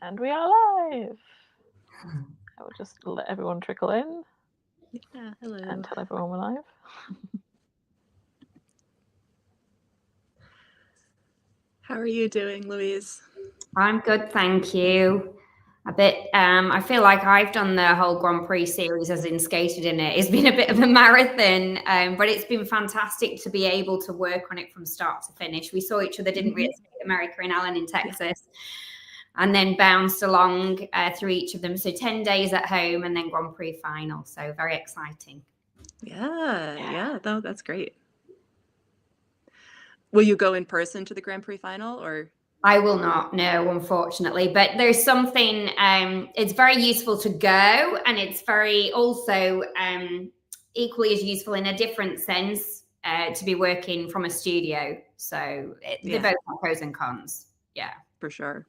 And we are live. I will just let everyone trickle in. Yeah, hello. And tell everyone we're live. How are you doing, Louise? I'm good, thank you. I feel like I've done the whole Grand Prix series, as in skated in it. It's been a bit of a marathon, but it's been fantastic to be able to work on it from start to finish. We saw each other, didn't we, at Skate America and Allen in Texas, and then bounced along through each of them. So 10 days at home and then Grand Prix final. So very exciting. Yeah, no, that's great. Will you go in person to the Grand Prix final, or? I will not, no, unfortunately. But there's something, it's very useful to go, and it's very also equally as useful in a different sense to be working from a studio. So they both have pros and cons. Yeah. For sure.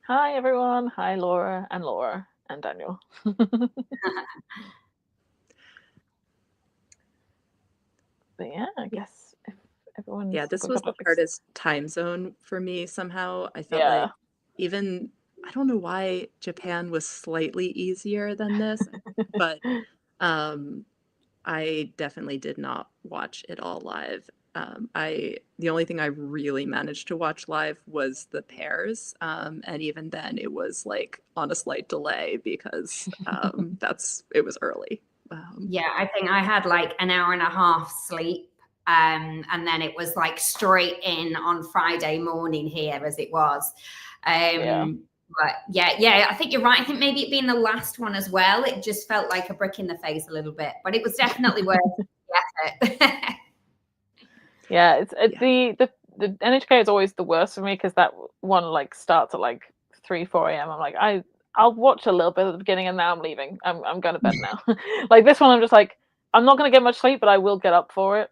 Hi, everyone. Hi, Laura and Daniel. But yeah, I guess if everyone's... Yeah, this was the hardest time zone for me somehow. I felt like even, I don't know why Japan was slightly easier than this, but I definitely did not watch it all live. The only thing I really managed to watch live was the pairs, and even then it was like on a slight delay because it was early. Yeah, I think I had like an hour and a half sleep, and then it was like straight in on Friday morning here as it was. But yeah, I think you're right. I think maybe it being the last one as well, it just felt like a brick in the face a little bit, but it was definitely worth the effort. Yeah, it's the NHK is always the worst for me because that one like starts at like 3-4 a.m. I'm like, I'll watch a little bit at the beginning and now I'm leaving. I'm going to bed now. Like this one, I'm just like, I'm not going to get much sleep, but I will get up for it.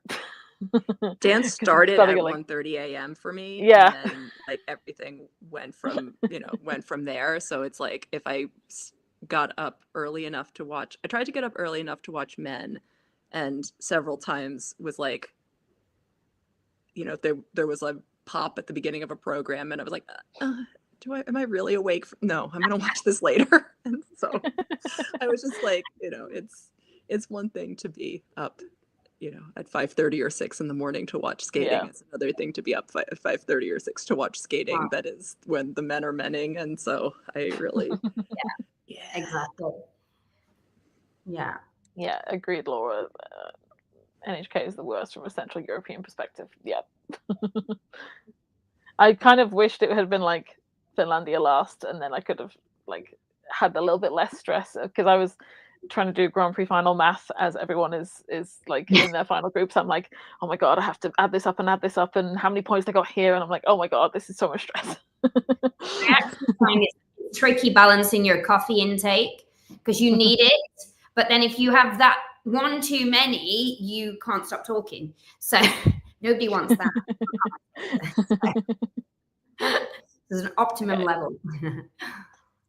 Dance started at 1:30 a.m. for me. Yeah. And then like everything went from there. So it's like if I got up early enough to watch, I tried to get up early enough to watch men, and several times was like, there was a pop at the beginning of a program and I was like, am I really awake? No, I'm going to watch this later. And so I was just like, it's one thing to be up, at 5:30 or 6 in the morning to watch skating. Yeah. It's another thing to be up at 5:30 or 6 to watch skating. Wow. That is when the men are menning. And so I really, yeah, exactly. Yeah. Yeah, agreed, Laura. NHK is the worst from a Central European perspective. Yeah. I kind of wished it had been like Finlandia last, and then I could have like had a little bit less stress because I was trying to do Grand Prix final math as everyone is like in their final groups. I'm like, oh my god, I have to add this up, and how many points I got here, and I'm like, oh my god, this is so much stress. I actually find it tricky balancing your coffee intake because you need it, but then if you have that one too many, you can't stop talking. So nobody wants that. There's an optimum level.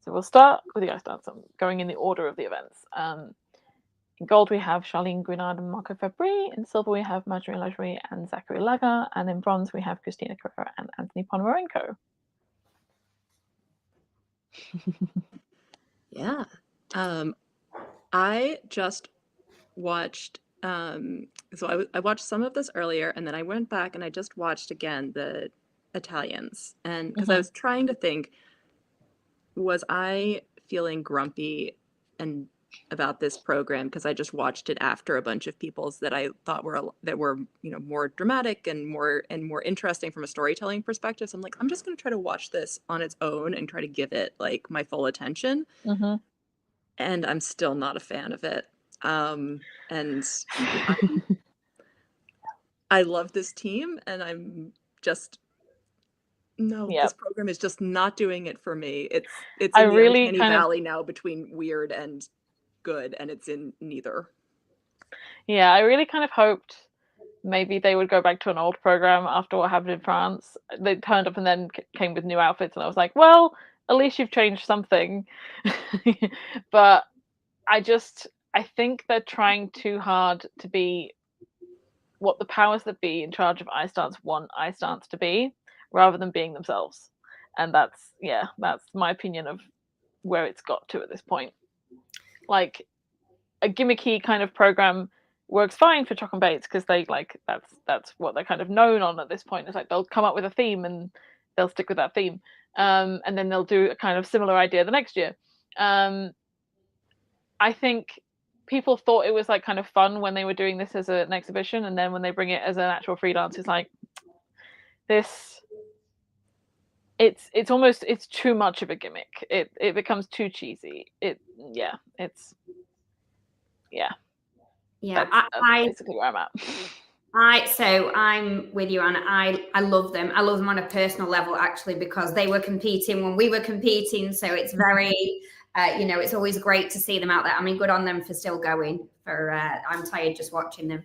So we'll start with the ice dance. I'm going in the order of the events. In gold, we have Charlene Grenard and Marco Fabry. In silver, we have Marjorie Lajoie and Zachary Lager. And in bronze, we have Christina Carrera and Anthony Ponomarenko. Yeah. I just watched, so I watched some of this earlier, and then I went back and I just watched again the Italians. And because I was trying to think, was I feeling grumpy and about this program because I just watched it after a bunch of people's that I thought were more dramatic and more interesting from a storytelling perspective. So I'm like, I'm just going to try to watch this on its own and try to give it like my full attention. And I'm still not a fan of it. And I love this team, and I'm just this program is just not doing it for me. It's in the uncanny valley now between weird and good, and it's in neither. Yeah, I really kind of hoped maybe they would go back to an old program after what happened in France. They turned up and then came with new outfits, and I was like, well, at least you've changed something. But I think they're trying too hard to be what the powers that be in charge of ice dance want ice dance to be, rather than being themselves. And that's my opinion of where it's got to at this point. Like, a gimmicky kind of program works fine for Chalk and Bates because they like that's what they're kind of known on at this point. It's like they'll come up with a theme and they'll stick with that theme, and then they'll do a kind of similar idea the next year. I think people thought it was like kind of fun when they were doing this as an exhibition, and then when they bring it as an actual freelance, it's like this. It's almost too much of a gimmick. It becomes too cheesy. That's basically where I'm at. So I'm with you, and I love them. I love them on a personal level, actually, because they were competing when we were competing. So it's very, it's always great to see them out there. I mean, good on them for still going. I'm tired just watching them.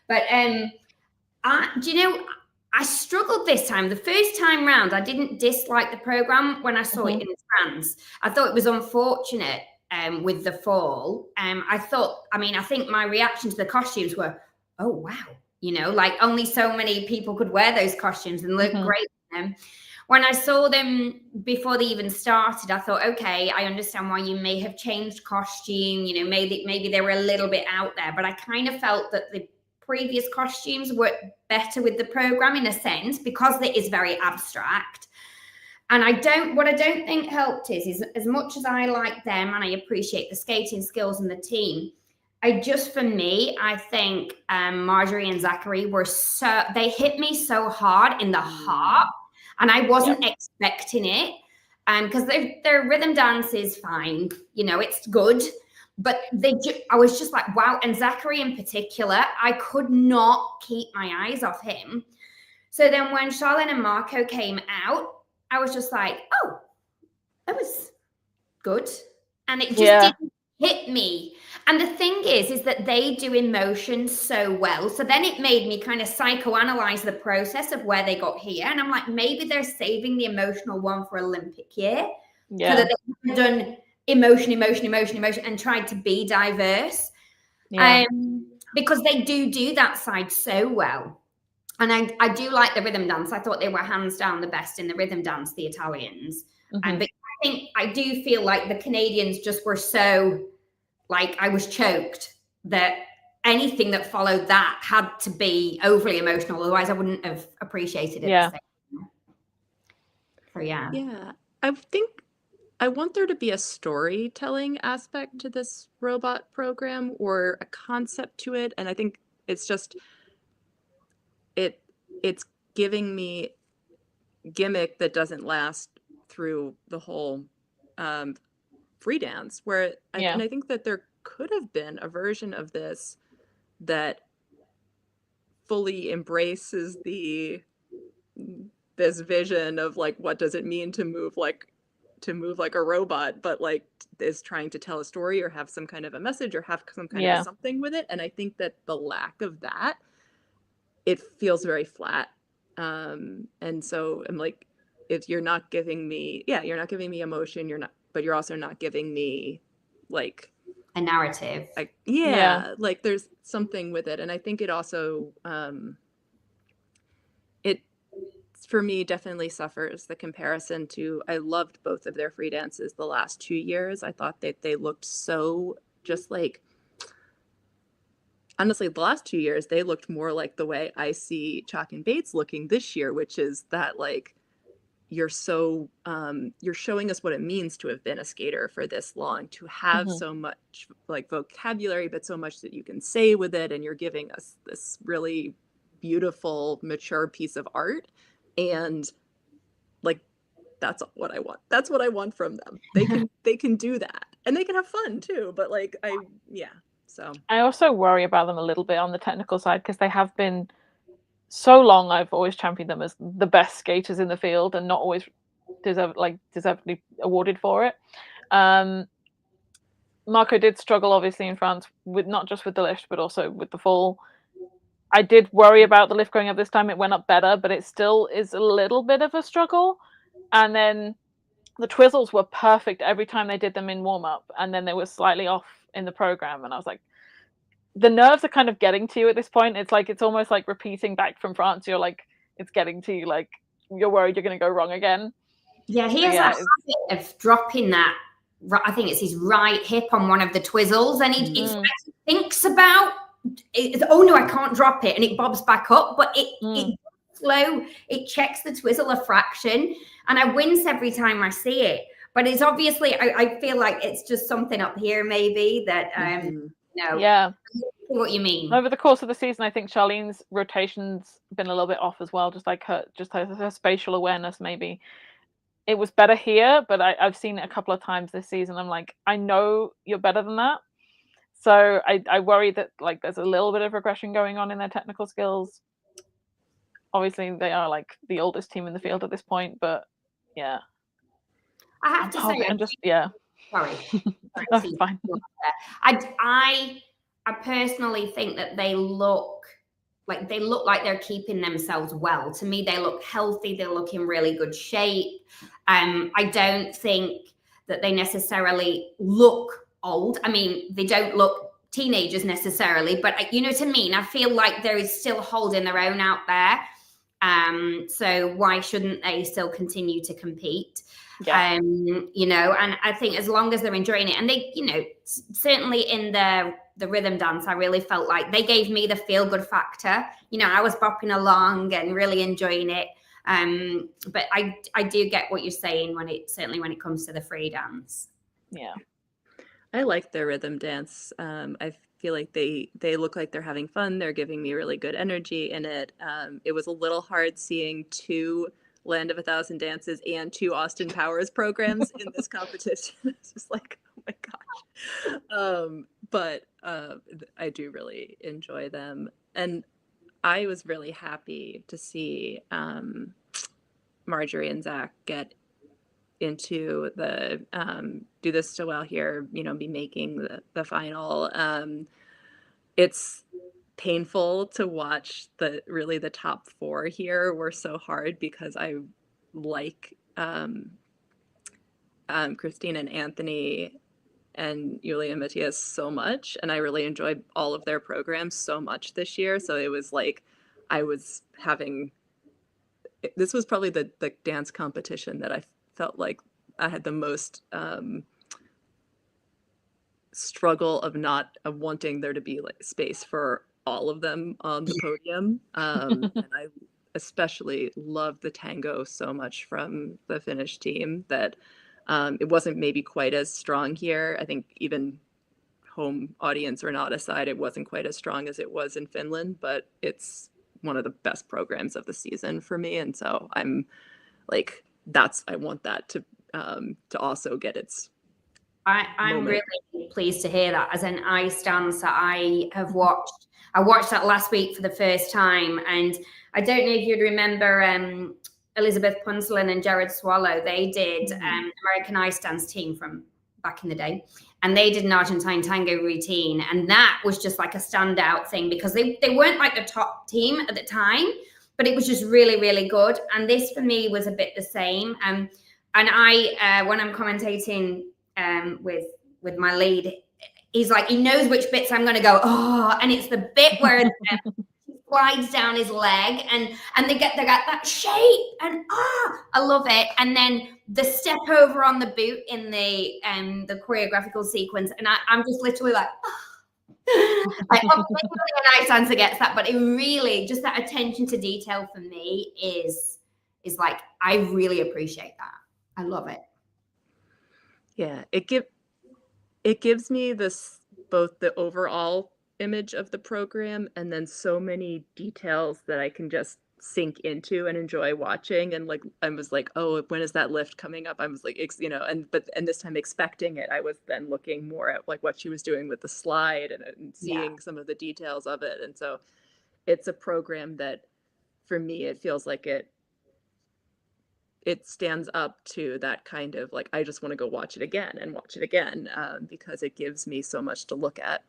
But I struggled this time. The first time round, I didn't dislike the program when I saw it in France. I thought it was unfortunate with the fall. I think my reaction to the costumes were, oh, wow. Like only so many people could wear those costumes and look great in them. When I saw them before they even started, I thought, okay, I understand why you may have changed costume. Maybe they were a little bit out there, but I kind of felt that the previous costumes were better with the program in a sense because it is very abstract. And what I don't think helped is as much as I like them and I appreciate the skating skills and the team, I think Marjorie and Zachary they hit me so hard in the heart, and I wasn't expecting it. Because their rhythm dance is fine, it's good. But I was just like, wow. And Zachary in particular, I could not keep my eyes off him. So then when Charlene and Marco came out, I was just like, oh, that was good. And it just didn't hit me. And the thing is that they do emotion so well. So then it made me kind of psychoanalyze the process of where they got here. And I'm like, maybe they're saving the emotional one for Olympic year. Yeah. So that they've done emotion and tried to be diverse, because they do that side so well. And I do like the rhythm dance. I thought they were hands down the best in the rhythm dance, the Italians. But I do feel like the Canadians just were so, like, I was choked that anything that followed that had to be overly emotional, otherwise I wouldn't have appreciated it. I think I want there to be a storytelling aspect to this robot program, or a concept to it. And I think it's just, it's giving me gimmick that doesn't last through the whole free dance, and I think that there could have been a version of this that fully embraces this vision of like, what does it mean to move like a robot, but like is trying to tell a story or have some kind of a message or have some kind of something with it. And I think that the lack of that, it feels very flat. And so I'm like, if you're not giving me emotion, but you're also not giving me like a narrative. Like, like there's something with it. And I think it also, for me, definitely suffers the comparison to, I loved both of their free dances the last 2 years. I thought that they looked so just like, honestly, the last 2 years, they looked more like the way I see Chalk and Bates looking this year, which is that like, you're showing us what it means to have been a skater for this long, to have so much like vocabulary, but so much that you can say with it. And you're giving us this really beautiful, mature piece of art. And like, that's what I want. That's what I want from them. They can do that, and they can have fun too. But like, so I also worry about them a little bit on the technical side, because they have been so long. I've always championed them as the best skaters in the field, and not always deservedly awarded for it. Marco did struggle obviously in France with not just with the lift, but also with the fall. I did worry about the lift going up this time. It went up better, but it still is a little bit of a struggle. And then the twizzles were perfect every time they did them in warm-up, and then they were slightly off in the program. And I was like, the nerves are kind of getting to you at this point. It's like, it's almost like repeating back from France. You're like, it's getting to you, like, you're worried you're going to go wrong again. Yeah, he So, has yeah, that habit of dropping that. I think it's his right hip on one of the twizzles, and he thinks about it. Oh no, I can't drop it, and it bobs back up. But it slow. It checks the twizzle a fraction, and I wince every time I see it. But it's obviously, I feel like it's just something up here, maybe that yeah. What you mean? Over the course of the season, I think Charlene's rotation's been a little bit off as well. Just like her spatial awareness, maybe. It was better here, but I've seen it a couple of times this season. I'm like, I know you're better than that. So I worry that like there's a little bit of regression going on in their technical skills. Obviously, they are like the oldest team in the field at this point, but yeah. I have to say, and just yeah. Sorry. That's fine. I personally think that they look like they're keeping themselves well. To me, they look healthy. They look in really good shape. I don't think that they necessarily look old. I mean, they don't look teenagers necessarily, but you know what I mean? I feel like they're still holding their own out there. So why shouldn't they still continue to compete? Yeah. You know, and I think as long as they're enjoying it, and they, you know, certainly in the rhythm dance, I really felt like they gave me the feel good factor. You know, I was bopping along and really enjoying it. But I do get what you're saying when it comes to the free dance. Yeah. I like their rhythm dance. I feel like they look like they're having fun. They're giving me really good energy in it. It was a little hard seeing 2 Land of 1,000 Dances and 2 Austin Powers programs in this competition. It's just like, oh my gosh. But I do really enjoy them. And I was really happy to see Marjorie and Zach get into the do this so well here, you know, be making the final. It's painful to watch the top 4 here were so hard because I like Christine and Anthony and Yulia and Matthias so much, and I really enjoyed all of their programs so much this year. So it was like this was probably the dance competition that I felt like I had the most struggle of wanting there to be like space for all of them on the podium. And I especially loved the tango so much from the Finnish team that it wasn't maybe quite as strong here. I think even home audience or not aside, it wasn't quite as strong as it was in Finland, but it's one of the best programs of the season for me. And so I'm like, I want that to also get its I'm really pleased to hear that. As an ice dancer, I watched that last week for the first time, and I don't know if you'd remember Elizabeth Punselin and Jared Swallow. They did American Ice Dance team from back in the day, and they did an Argentine tango routine, and that was just like a standout thing because they weren't like the top team at the time, but it was just really, really good. And this for me was a bit the same. And I when I'm commentating with my lead, he's like, he knows which bits I'm going to go, oh, and it's the bit where it slides down his leg and they get that shape, and I love it. And then the step over on the boot in the choreographical sequence, and I'm just literally like, like obviously an ice dancer gets that, but it really just that attention to detail for me is like, I really appreciate that. I love it. Yeah, it gives me this both the overall image of the program and then so many details that I can just sink into and enjoy watching. And like I was like, oh, when is that lift coming up? I was like, you know, and this time expecting it, I was then looking more at like what she was doing with the slide and seeing some of the details of it. And so it's a program that for me it feels like it stands up to that kind of like, I just want to go watch it again because it gives me so much to look at.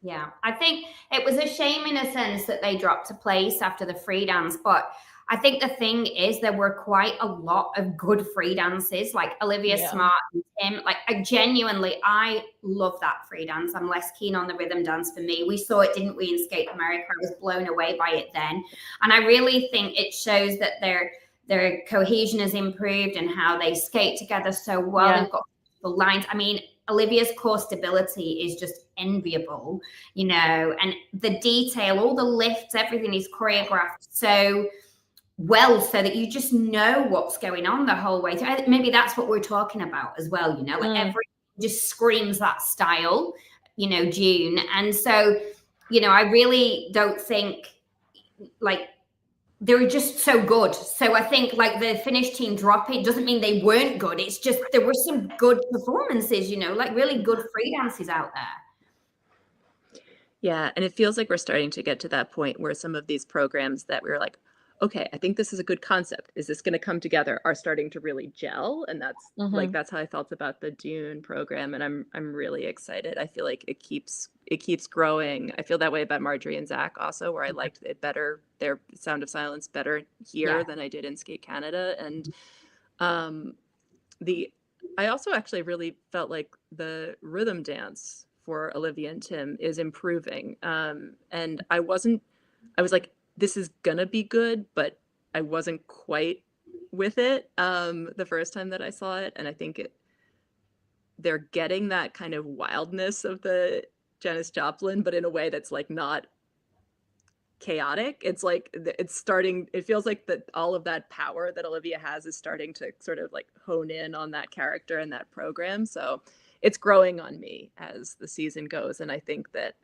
Yeah, I think it was a shame in a sense that they dropped a place after the free dance, but I think the thing is there were quite a lot of good free dances, like Olivia Smart and Tim. Like I love that free dance. I'm less keen on the rhythm dance for me. We saw it, didn't we, in Skate America? I was blown away by it then. And I really think it shows that their cohesion has improved and how they skate together so well. Yeah. They've got the lines. I mean, Olivia's core stability is just enviable, you know, and the detail, all the lifts, everything is choreographed so well, so that you just know what's going on the whole way through. Maybe that's what we're talking about as well, you know, like everything just screams that style, you know, June. And so, you know, I really don't think, like, they were just so good. So I think, like, the Finnish team dropping doesn't mean they weren't good. It's just there were some good performances, you know, like really good free dances out there. Yeah, and it feels like we're starting to get to that point where some of these programs that we were like, okay, I think this is a good concept. Is this going to come together? Are starting to really gel, and that's like that's how I felt about the Dune program, and I'm really excited. I feel like it keeps growing. I feel that way about Marjorie and Zach also, where I liked it better, their Sound of Silence better here than I did in Skate Canada, and I also actually really felt like the rhythm dance for Olivia and Tim is improving, and I was like, this is gonna be good, but I wasn't quite with it the first time that I saw it. And I think they're getting that kind of wildness of the Janis Joplin, but in a way that's like not chaotic. It's like it feels like that all of that power that Olivia has is starting to sort of like hone in on that character and that program. So it's growing on me as the season goes. And I think that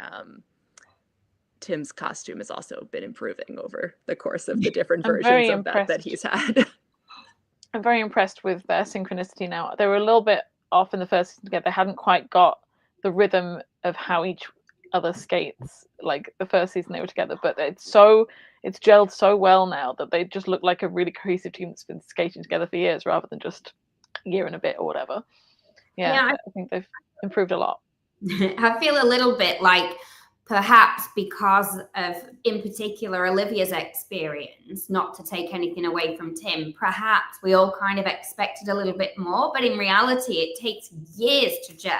Tim's costume has also been improving over the course of the different versions of that he's had. I'm very impressed with their synchronicity now. They were a little bit off in the first season together. They hadn't quite got the rhythm of how each other skates like the first season they were together, but it's gelled so well now that they just look like a really cohesive team that's been skating together for years rather than just a year and a bit or whatever. I think they've improved a lot. I feel a little bit like, perhaps because of, in particular, Olivia's experience, not to take anything away from Tim, perhaps we all kind of expected a little bit more, but in reality, it takes years to gel.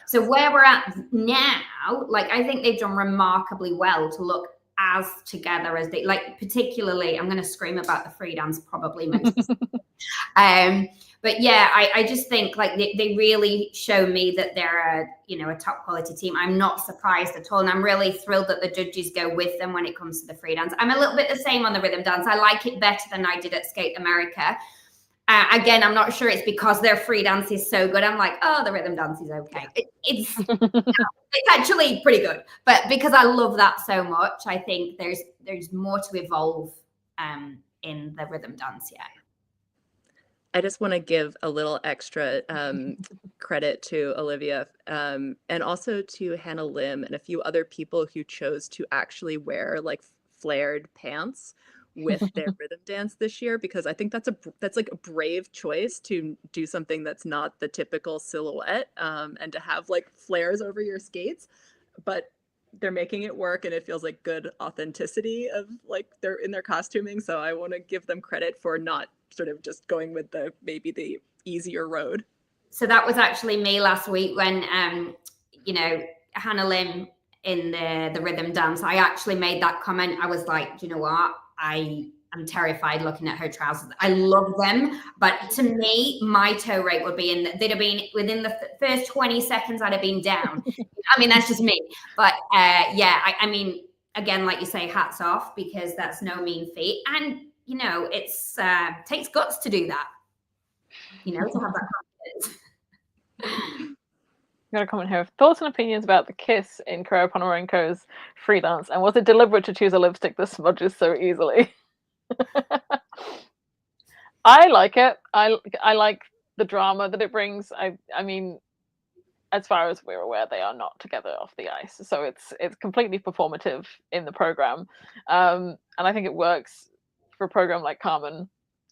So where we're at now, like, I think they've done remarkably well to look as together as they, like, particularly, I'm going to scream about the free dance probably most. But yeah, I just think like they really show me that they're a top quality team. I'm not surprised at all. And I'm really thrilled that the judges go with them when it comes to the free dance. I'm a little bit the same on the rhythm dance. I like it better than I did at Skate America. Again, I'm not sure it's because their free dance is so good. I'm like, oh, the rhythm dance is okay. It's actually pretty good. But because I love that so much, I think there's more to evolve in the rhythm dance yet. I just want to give a little extra credit to Olivia and also to Hannah Lim and a few other people who chose to actually wear like flared pants with their rhythm dance this year, because I think that's like a brave choice to do something that's not the typical silhouette and to have like flares over your skates, but they're making it work and it feels like good authenticity of like they're in their costuming. So I want to give them credit for not sort of just going with maybe the easier road. So that was actually me last week when Hannah Lim in the rhythm dance, I actually made that comment. I was like, do you know what? I am terrified looking at her trousers. I love them, but to me, my toe rate would be they'd have been within the first 20 seconds, I'd have been down. I mean, that's just me. But I mean, again, like you say, hats off, because that's no mean feat. And it's takes guts to do that, to have that confidence. Got a comment here. Thoughts and opinions about the kiss in Kirill Ponomarenko's free dance, and was it deliberate to choose a lipstick that smudges so easily? I like it. I like the drama that it brings. I mean, as far as we're aware, they are not together off the ice, so it's completely performative in the program, and I think it works for a program like Carmen.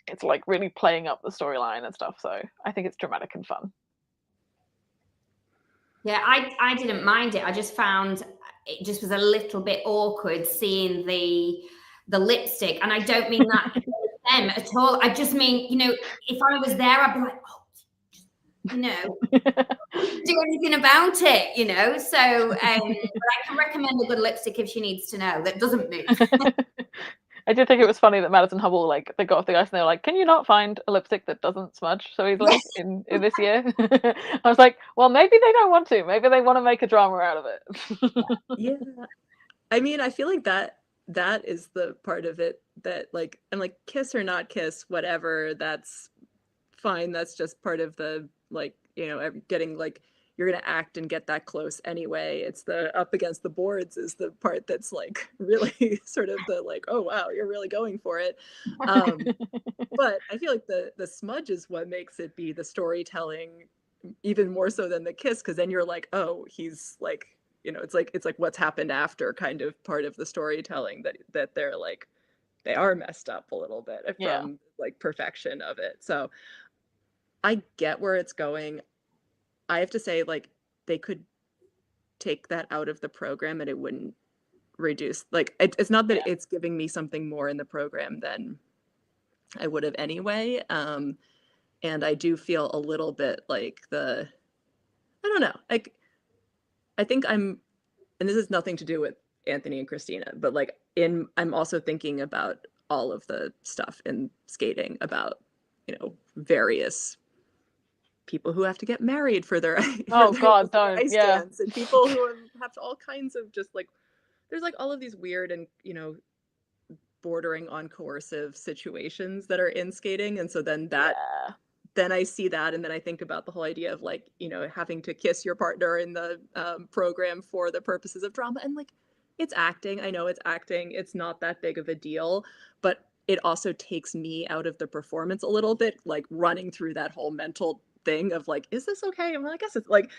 It's like really playing up the storyline and stuff. So I think it's dramatic and fun. Yeah, I didn't mind it. I just found it just was a little bit awkward seeing the lipstick. And I don't mean that to them at all. I just mean, if I was there, I'd be like, do anything about it, So but I can recommend a good lipstick if she needs to know that doesn't move. I did think it was funny that Madison Hubble, like, they got off the ice and they were like, can you not find a lipstick that doesn't smudge so easily in this year? I was like, well, maybe they don't want to. Maybe they want to make a drama out of it. Yeah. I mean, I feel like that is the part of it that, like, I'm like, kiss or not kiss, whatever, that's fine. That's just part of the, like, you know, getting, like, you're going to act and get that close anyway. It's the up against the boards is the part that's, like, really sort of the, like, oh, wow, you're really going for it. But I feel like the smudge is what makes it be the storytelling even more so than the kiss, because then you're like, oh, he's like, you know, it's like what's happened after kind of part of the storytelling that they're like, they are messed up a little bit from like perfection of it. So I get where it's going. I have to say, like, they could take that out of the program and it wouldn't reduce, like, it's not that it's giving me something more in the program than I would have anyway. And I do feel a little bit like I don't know, like, I think and this has nothing to do with Anthony and Christina, but like I'm also thinking about all of the stuff in skating about, you know, various people who have to get married for their ice dance, and people who have all kinds of just like, there's like all of these weird and, you know, bordering on coercive situations that are in skating. And so then then I see that, and then I think about the whole idea of, like, you know, having to kiss your partner in the program for the purposes of drama. And like, it's acting. I know it's acting. It's not that big of a deal, but it also takes me out of the performance a little bit, like running through that whole mental thing of like, is this okay? Well, I guess it's like,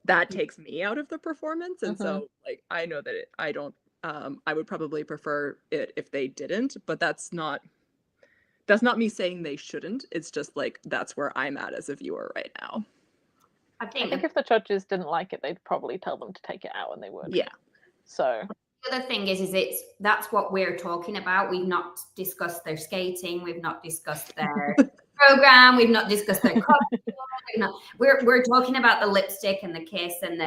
that takes me out of the performance. And so like, I know that I don't, I would probably prefer it if they didn't, but that's not me saying they shouldn't. It's just like, that's where I'm at as a viewer right now. I think if the judges didn't like it, they'd probably tell them to take it out, and they would. Yeah. So the other thing is that's what we're talking about. We've not discussed their skating. We've not discussed their program. We've not discussed their costume. We're talking about the lipstick and the kiss and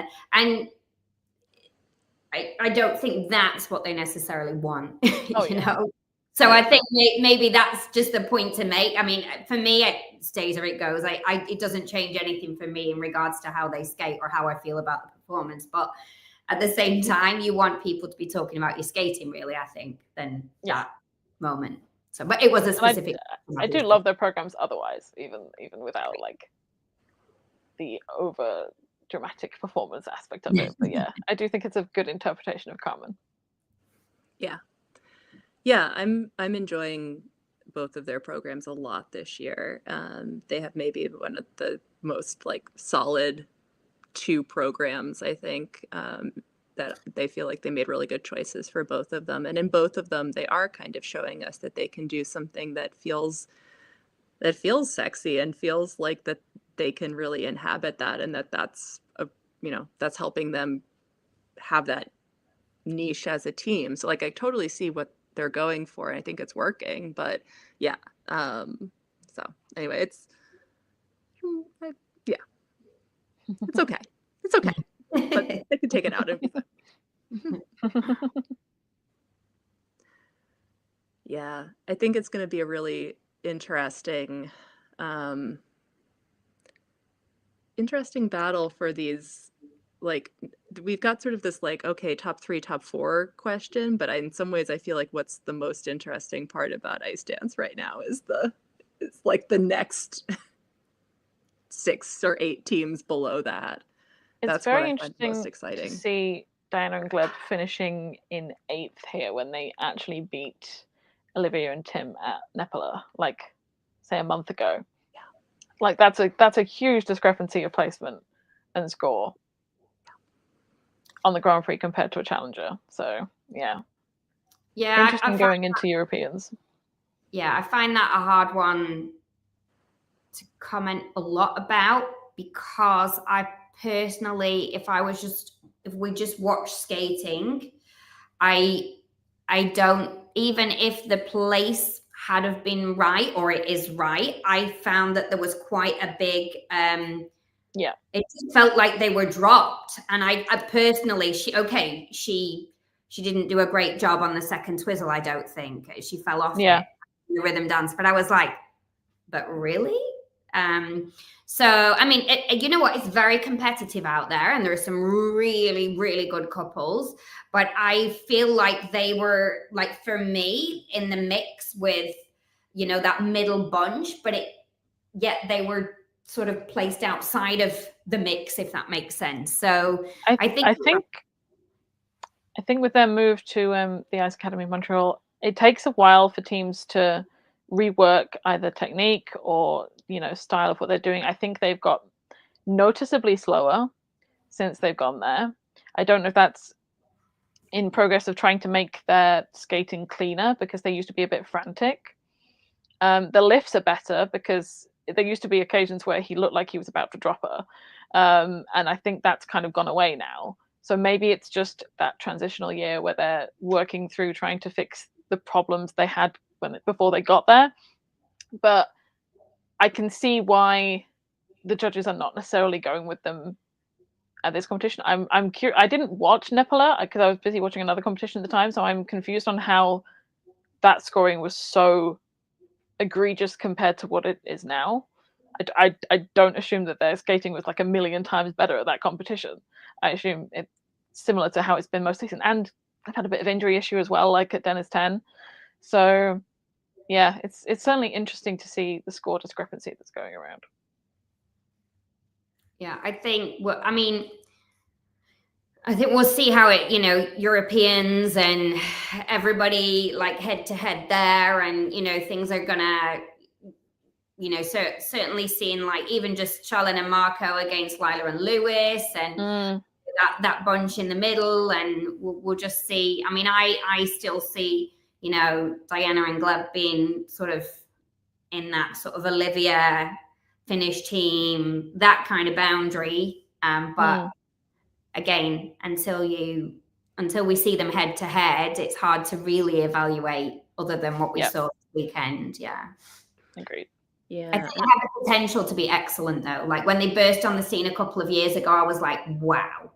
I don't think that's what they necessarily want. You know. So I think maybe that's just the point to make. I mean, for me, it stays or it goes. It doesn't change anything for me in regards to how they skate or how I feel about the performance. But at the same time, you want people to be talking about your skating, really, I think, than that moment. So, but it was a specific. I do love their programs otherwise, even without like the over dramatic performance aspect of it. But yeah, I do think it's a good interpretation of Carmen. Yeah. Yeah, I'm enjoying both of their programs a lot this year. They have maybe one of the most like solid 2 programs, I think, that they feel like they made really good choices for both of them. And in both of them, they are kind of showing us that they can do something that feels sexy and feels like that they can really inhabit that, and that's that's helping them have that niche as a team. So like, I totally see what they're going for, and I think it's working. But yeah, so anyway, it's okay. It's okay. But they can take it out of me. Yeah, I think it's going to be a really interesting battle for these. Like, we've got sort of this like, okay, top 3, top 4 question, but in some ways I feel like what's the most interesting part about ice dance right now is it's like the next 6 or 8 teams below that. That's very interesting. Most exciting to see Diana and Gleb finishing in 8th here when they actually beat Olivia and Tim at Nepola, like, say a month ago. Yeah, like that's a huge discrepancy of placement and score on the Grand Prix compared to a challenger. So yeah, interesting going into Europeans. Yeah, I find that a hard one to comment a lot about, because I personally, if we just watch skating, I don't, even if the place had have been right, or it is right, I found that there was quite a big it just felt like they were dropped. And I personally, she she didn't do a great job on the second twizzle, I don't think. She fell off Yeah. it, the rhythm dance. But I was like, but really? So, I mean, you know what? It's very competitive out there, and there are some really, really good couples. But I feel like they were, like, for me, in the mix with, you know, that middle bunch, but yet they were sort of placed outside of the mix, if that makes sense. So I think with their move to the Ice Academy of Montreal, it takes a while for teams to rework either technique or, you know, style of what they're doing. I think they've got noticeably slower since they've gone there. I don't know if that's in progress of trying to make their skating cleaner, because they used to be a bit frantic. The lifts are better because there used to be occasions where he looked like he was about to drop her. And I think that's kind of gone away now. So maybe it's just that transitional year where they're working through trying to fix the problems they had before they got there. But I can see why the judges are not necessarily going with them at this competition. I'm curious. I didn't watch Nepala because I was busy watching another competition at the time, so I'm confused on how that scoring was so egregious compared to what it is now. I don't assume that their skating was like a million times better at that competition. I assume it's similar to how it's been most season, and I've had a bit of injury issue as well, like at Dennis 10. So yeah, it's certainly interesting to see the score discrepancy that's going around. Yeah, I think we'll see how it, you know, Europeans and everybody like head to head there, and, you know, things are gonna, you know, so certainly seeing like even just Charlene and Marco against Lila and Lewis, and that bunch in the middle, and we'll just see. I mean, I still see, you know, Diana and Gleb being sort of in that sort of Olivia Finnish team, that kind of boundary. But again, until we see them head to head, it's hard to really evaluate other than what we saw this weekend. Yeah. Agreed. Yeah. I think they have the potential to be excellent though. Like when they burst on the scene a couple of years ago, I was like, wow.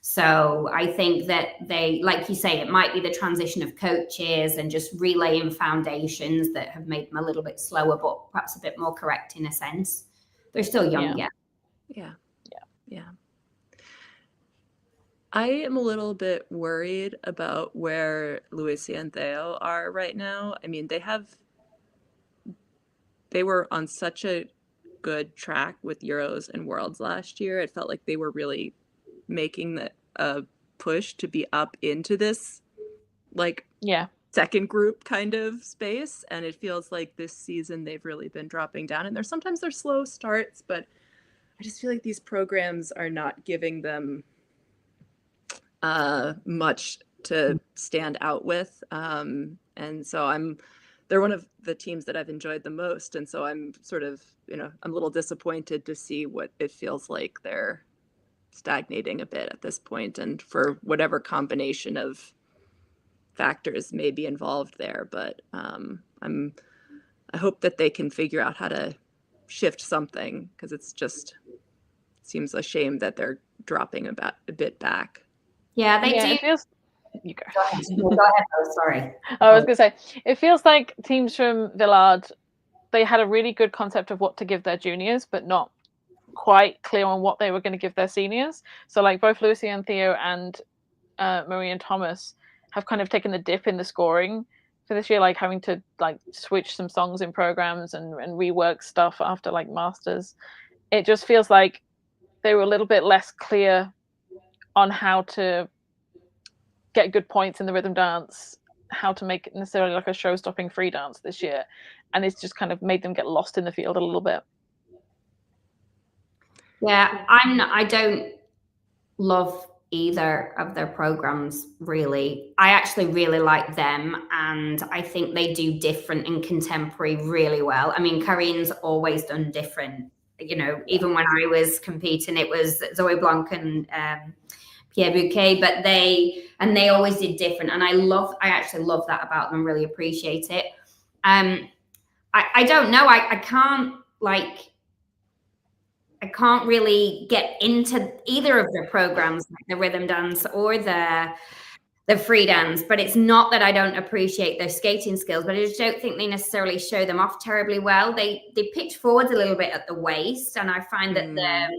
So I think that they, like you say, it might be the transition of coaches and just relaying foundations that have made them a little bit slower, but perhaps a bit more correct in a sense. They're still young yet. Yeah. I am a little bit worried about where Louise and Theo are right now. I mean, they were on such a good track with Euros and Worlds last year. It felt like they were really making a push to be up into this like second group kind of space, and it feels like this season they've really been dropping down, and sometimes they're slow starts, but I just feel like these programs are not giving them much to stand out with, and so they're one of the teams that I've enjoyed the most, and so I'm sort of, you know, I'm a little disappointed to see what it feels like they're stagnating a bit at this point, and for whatever combination of factors may be involved there. But I hope that they can figure out how to shift something, because it seems a shame that they're dropping a bit back. Yeah, they do. It feels... You go. Go ahead. Go ahead. Oh, sorry. I was going to say, it feels like teams from Villard, they had a really good concept of what to give their juniors, but not quite clear on what they were going to give their seniors. So like both Lucy and Theo and Marie and Thomas have kind of taken the dip in the scoring for this year, like having to like switch some songs in programs and rework stuff after like masters. It just feels like they were a little bit less clear on how to get good points in the rhythm dance, how to make it necessarily like a show-stopping free dance this year, and it's just kind of made them get lost in the field a little bit. Yeah, I don't love either of their programs really. I actually really like them, and I think they do different and contemporary really well. I mean, Karine's always done different. You know, even when I was competing, it was Zoe Blanc and Pierre Bouquet, but they always did different, and I actually love that about them. Really appreciate it. I don't know. I can't really get into either of their programs, like the rhythm dance or the the free dance, but it's not that I don't appreciate their skating skills, but I just don't think they necessarily show them off terribly well. They pitch forwards a little bit at the waist, and I find that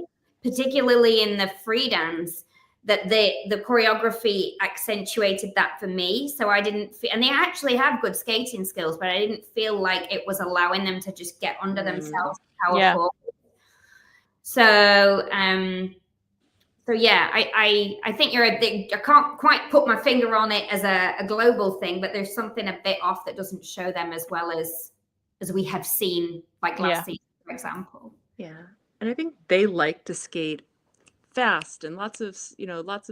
particularly in the free dance, that the choreography accentuated that for me. So I didn't feel, and they actually have good skating skills, but I didn't feel like it was allowing them to just get under themselves powerful. So so yeah, I think I can't quite put my finger on it as a global thing, but there's something a bit off that doesn't show them as well as we have seen, like last season, for example. Yeah, and I think they like to skate fast and lots of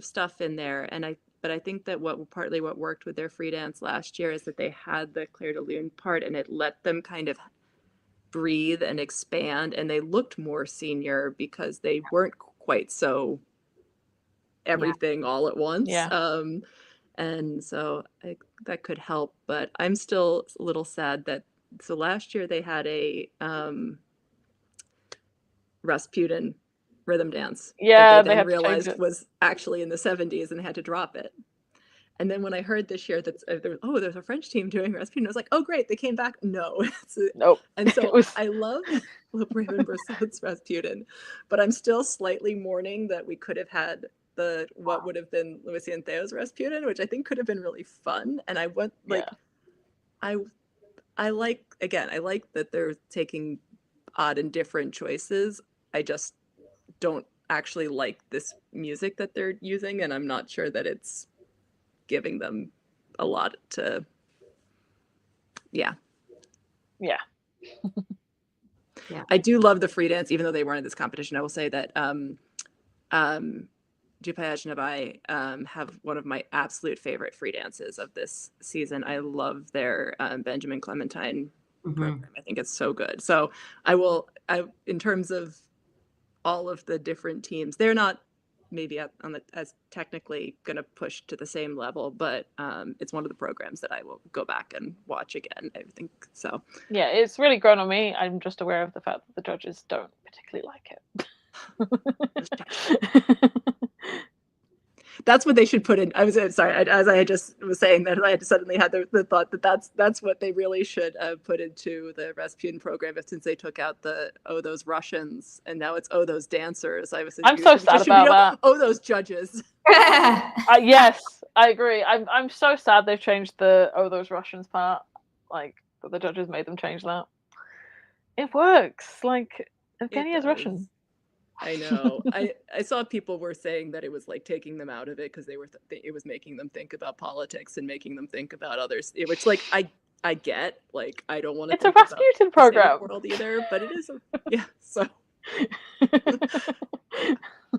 stuff in there. But I think that partly what worked with their free dance last year is that they had the Claire de Lune part, and it let them kind of breathe and expand, and they looked more senior because they weren't quite so everything all at once. And so that could help, but I'm still a little sad that last year they had a Rasputin rhythm dance that they then realized was actually in the 70s, and they had to drop it. And then when I heard this year that there's a French team doing Rasputin, I was like, oh great, they came back. No. Nope. And so I love Le Brave Brosseau's Rasputin, but I'm still slightly mourning that we could have had what would have been Louis and Theo's Rasputin, which I think could have been really fun. And I went I like that they're taking odd and different choices. I just don't actually like this music that they're using, and I'm not sure that it's giving them a lot to I do love the free dance, even though they weren't in this competition. I will say that Jupayaj Nabai have one of my absolute favorite free dances of this season. I love their Benjamin Clementine program. I think it's so good. So in terms of all of the different teams, they're not maybe as technically going to push to the same level, but it's one of the programs that I will go back and watch again, I think. So yeah, it's really grown on me. I'm just aware of the fact that the judges don't particularly like it. That's what they should put in. I was sorry, as I just was saying that, I had suddenly had the thought that that's what they really should put into the Rasputin program, since they took out those Russians, and now it's those dancers. I'm so sad about that. Those judges. Yes, I agree. I'm so sad they've changed the those Russians part. Like that the judges made them change that. It works. Like Evgeny is Russian. I know. I saw people were saying that it was like taking them out of it because it was making them think about politics and making them think about others. Which, like, I get. Like, I don't want to. It's a Rasputin program world either, but it is. So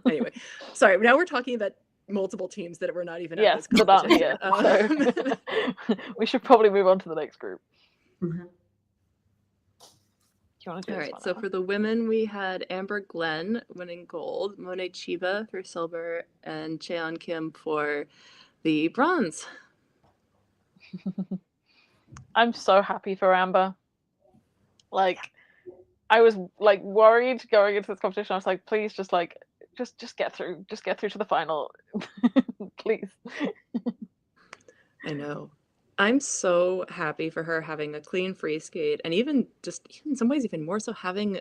anyway, sorry. Now we're talking about multiple teams that were not even. Yes, but so we should probably move on to the next group. Mm-hmm. All right, so for the women, we had Amber Glenn winning gold, Monet Chiba for silver, and Cheon Kim for the bronze. I'm so happy for Amber. Like, I was like worried going into this competition. I was like, please, just get through, to the final, please. I know. I'm so happy for her having a clean free skate, and even in some ways even more so having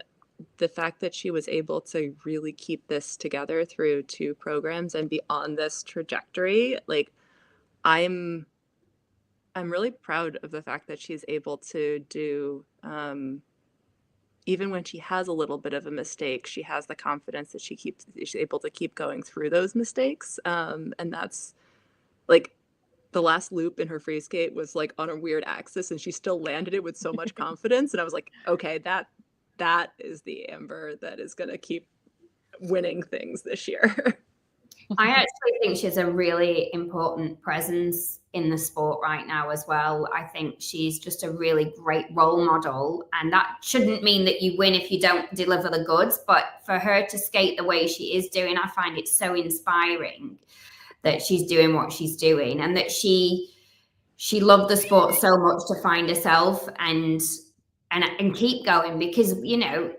the fact that she was able to really keep this together through 2 programs and be on this trajectory. Like, I'm really proud of the fact that she's able to do, even when she has a little bit of a mistake, she has the confidence that she's able to keep going through those mistakes. And that's like, the last loop in her free skate was like on a weird axis, and she still landed it with so much confidence. And I was like, okay, that is the Amber that is going to keep winning things this year. I actually think she's a really important presence in the sport right now as well. I think she's just a really great role model, and that shouldn't mean that you win if you don't deliver the goods, but for her to skate the way she is doing, I find it so inspiring that she's doing what she's doing, and that she loved the sport so much to find herself and keep going, because, you know,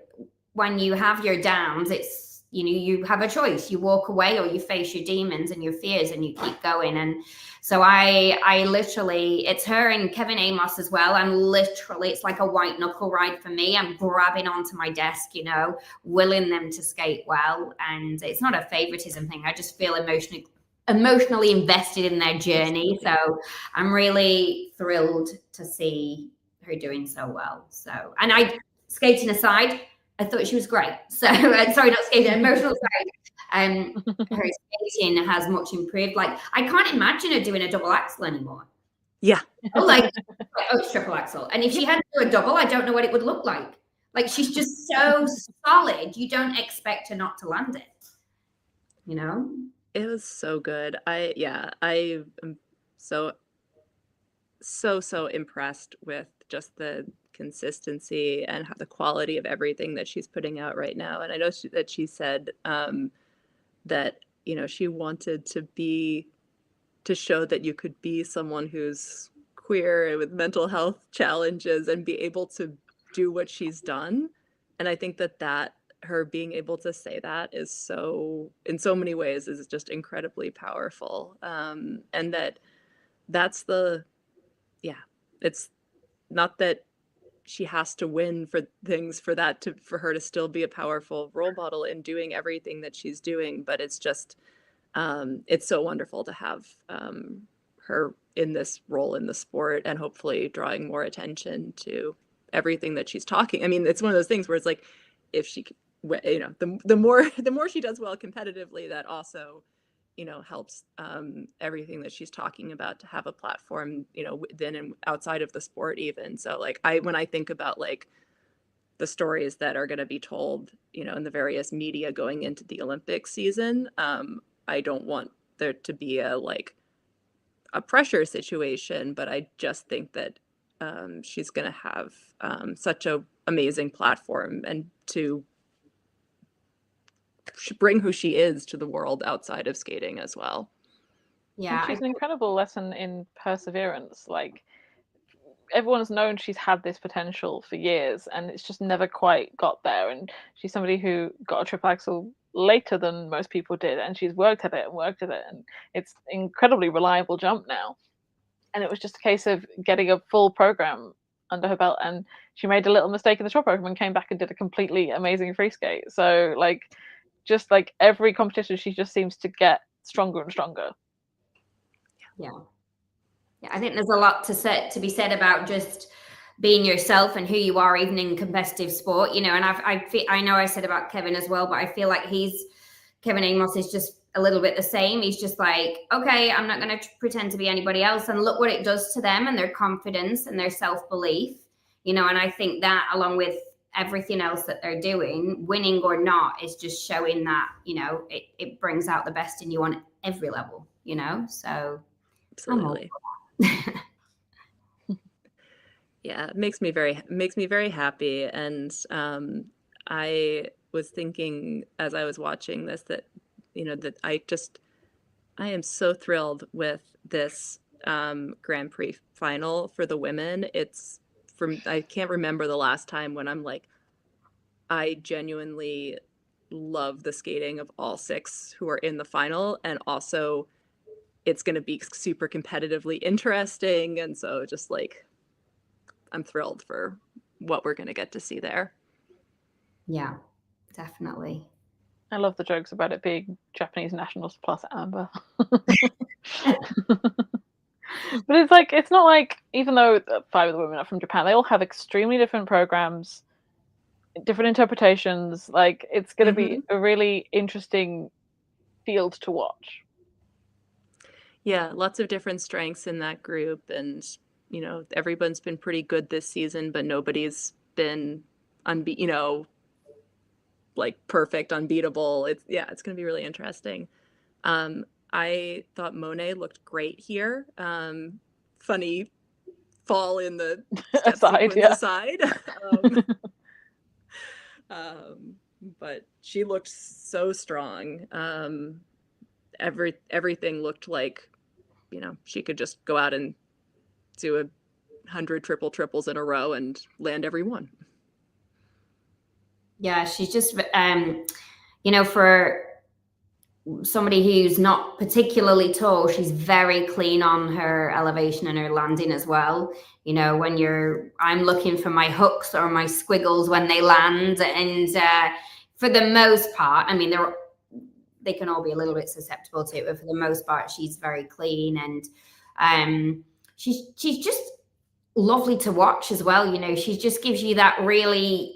when you have your downs, it's you have a choice. You walk away or you face your demons and your fears and you keep going. And so I literally, it's her and Kevin Amos as well. I'm literally, it's like a white knuckle ride for me. I'm grabbing onto my desk, willing them to skate well. And it's not a favoritism thing. I just feel emotionally invested in their journey. So I'm really thrilled to see her doing so well. So, and skating aside, I thought she was great. So sorry, not skating, emotional side. Her skating has much improved. Like, I can't imagine her doing a double axel anymore. Yeah. It's triple axel. And if she had to do a double, I don't know what it would look like. Like, she's just so solid. You don't expect her not to land it. It was so good. I am so impressed with just the consistency and the quality of everything that she's putting out right now. And I know that she said that she wanted to show that you could be someone who's queer with mental health challenges and be able to do what she's done. And I think that her being able to say that is in so many ways is just incredibly powerful. And that's it's not that she has to win for things for her to still be a powerful role model in doing everything that she's doing, but it's just it's so wonderful to have her in this role in the sport and hopefully drawing more attention to everything that she's talking. I mean, it's one of those things where it's like, if she, the more she does well competitively, that also helps everything that she's talking about to have a platform, within and outside of the sport even. So like when I think about like the stories that are going to be told, in the various media going into the Olympic season, I don't want there to be a pressure situation, but I just think that she's going to have such a amazing platform and to bring who she is to the world outside of skating as well. Yeah, she's an incredible lesson in perseverance. Like, everyone's known she's had this potential for years and it's just never quite got there. And she's somebody who got a triple axel later than most people did, and she's worked at it, and it's an incredibly reliable jump now. And it was just a case of getting a full program under her belt, and she made a little mistake in the short program and came back and did a completely amazing free skate. So just like every competition, she just seems to get stronger and stronger. Yeah, I think there's a lot to be said about just being yourself and who you are, even in competitive sport. And I know I said about Kevin as well, but I feel like Kevin Amos is just a little bit the same. He's just like, okay, I'm not going to pretend to be anybody else, and look what it does to them and their confidence and their self-belief. And I think that, along with everything else that they're doing, winning or not, is just showing that it brings out the best in you on every level. So absolutely. Yeah, it makes me very happy. And I was thinking as I was watching this that that I am so thrilled with this Grand Prix final for the women. I can't remember the last time when I'm like, I genuinely love the skating of all 6 who are in the final, and also it's going to be super competitively interesting. And so just like, I'm thrilled for what we're going to get to see there. Yeah, definitely. I love the jokes about it being Japanese nationals plus amber. But it's not like, even though 5 of the women are from Japan, they all have extremely different programs, different interpretations. Like, it's going to be a really interesting field to watch. Yeah, lots of different strengths in that group, and everyone's been pretty good this season, but nobody's been perfect, unbeatable. It's going to be really interesting. I thought Monet looked great here. Funny fall in the step aside. But she looked so strong. Everything looked like, she could just go out and do 100 triples in a row and land every one. Yeah, she's just you know, for somebody who's not particularly tall, she's very clean on her elevation and her landing as well. You know, when I'm looking for my hooks or my squiggles when they land, and for the most part, I mean, they can all be a little bit susceptible to it, but for the most part, she's very clean, and she's just lovely to watch as well. You know, she just gives you that really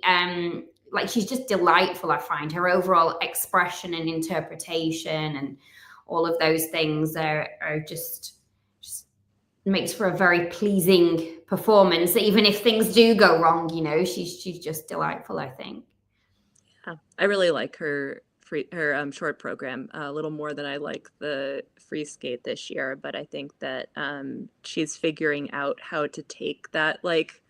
like, she's just delightful. I find her overall expression and interpretation and all of those things are just makes for a very pleasing performance. Even if things do go wrong, you know, she's just delightful, I think. Yeah, I really like her short program a little more than I like the free skate this year, but I think that she's figuring out how to take that like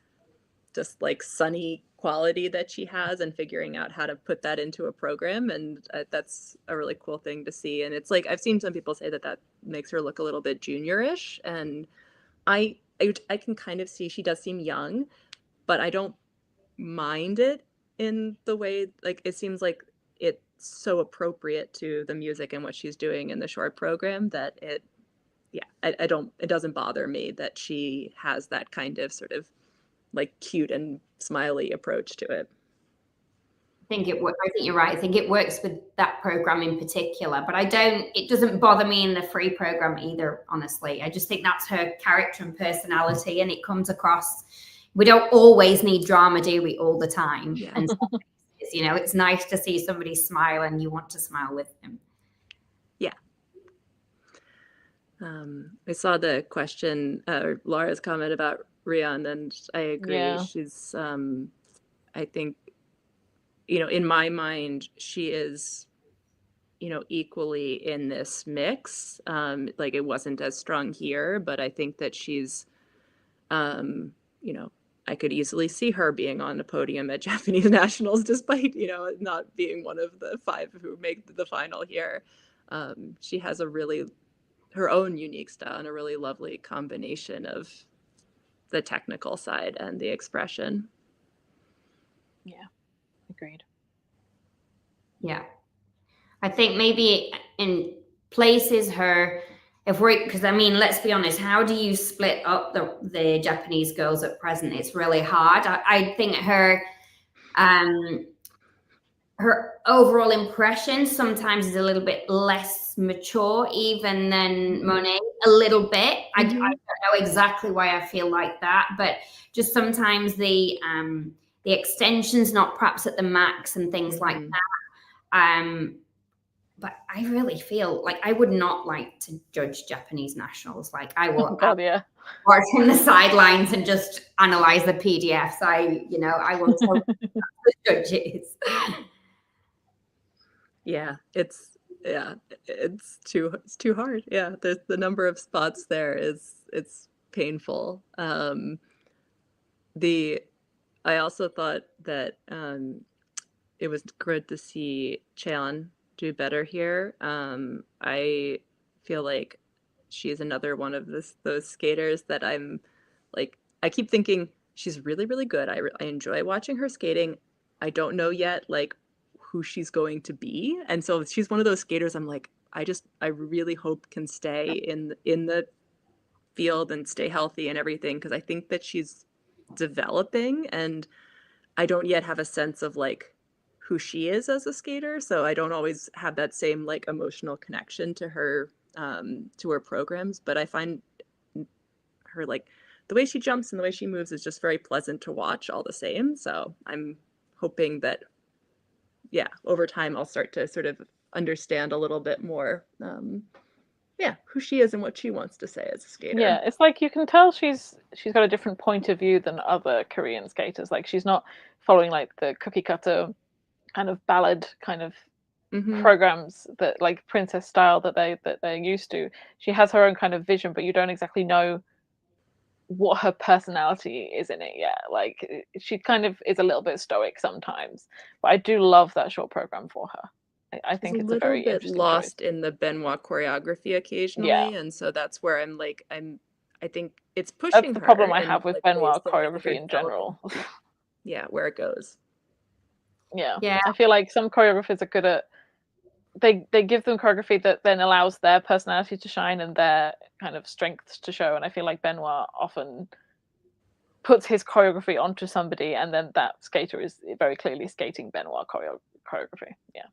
just like sunny quality that she has and figuring out how to put that into a program, and that's a really cool thing to see. And it's like I've seen some people say that makes her look a little bit juniorish, and I can kind of see she does seem young, but I don't mind it in the way, like, it seems like it's so appropriate to the music and what she's doing in the short program that it doesn't bother me that she has that kind of sort of like cute and smiley approach to it. I think you're right. I think it works with that program in particular, but it doesn't bother me in the free program either, honestly. I just think that's her character and personality, and it comes across. We don't always need drama, do we, all the time? Yeah. And you know, it's nice to see somebody smile and you want to smile with them. Yeah. I saw the question, Laura's comment about Rian, and I agree. Yeah. She's, I think, you know, in my mind, she is, you know, equally in this mix. Like, it wasn't as strong here, but I think that she's, you know, I could easily see her being on a podium at Japanese nationals, despite, you know, not being one of the 5 who make the final here. She has her own unique style and a really lovely combination of the technical side and the expression. Yeah, agreed. Yeah, I think maybe in places because I mean, let's be honest, how do you split up the Japanese girls at present? It's really hard. I think her overall impression sometimes is a little bit less mature even than Monet, a little bit. I don't know exactly why I feel like that, but just sometimes the extension's not perhaps at the max and things like that. But I really feel like I would not like to judge Japanese nationals. Like, I will watch from the sidelines and just analyze the PDFs. I will tell the judges. Yeah, it's too hard. Yeah, the number of spots there it's painful. I also thought that it was good to see Cheon do better here. I feel like she's another one of those skaters that I'm like, I keep thinking she's really, really good. I enjoy watching her skating. I don't know yet like who she's going to be, and so she's one of those skaters I'm like, I really hope can stay in the field and stay healthy and everything, because I think that she's developing and I don't yet have a sense of like who she is as a skater, so I don't always have that same like emotional connection to her programs, but I find her, like, the way she jumps and the way she moves is just very pleasant to watch all the same. So I'm hoping that over time I'll start to sort of understand a little bit more who she is and what she wants to say as a skater. Yeah, it's like you can tell she's got a different point of view than other Korean skaters. Like, she's not following like the cookie cutter kind of ballad kind of programs that like princess style that they're used to. She has her own kind of vision, but you don't exactly know what her personality is in it yet. Like, she kind of is a little bit stoic sometimes, but I do love that short program for her. I think it's a very interesting lost choice. in the Benoit choreography occasionally, and so that's where I think it's pushing. That's the problem I have with Benoit choreography in general. Where it goes. Yeah, I feel like some choreographers are good at they give them choreography that then allows their personality to shine and their kind of strengths to show. And I feel like Benoit often puts his choreography onto somebody, and then that skater is very clearly skating Benoit choreography. Yeah.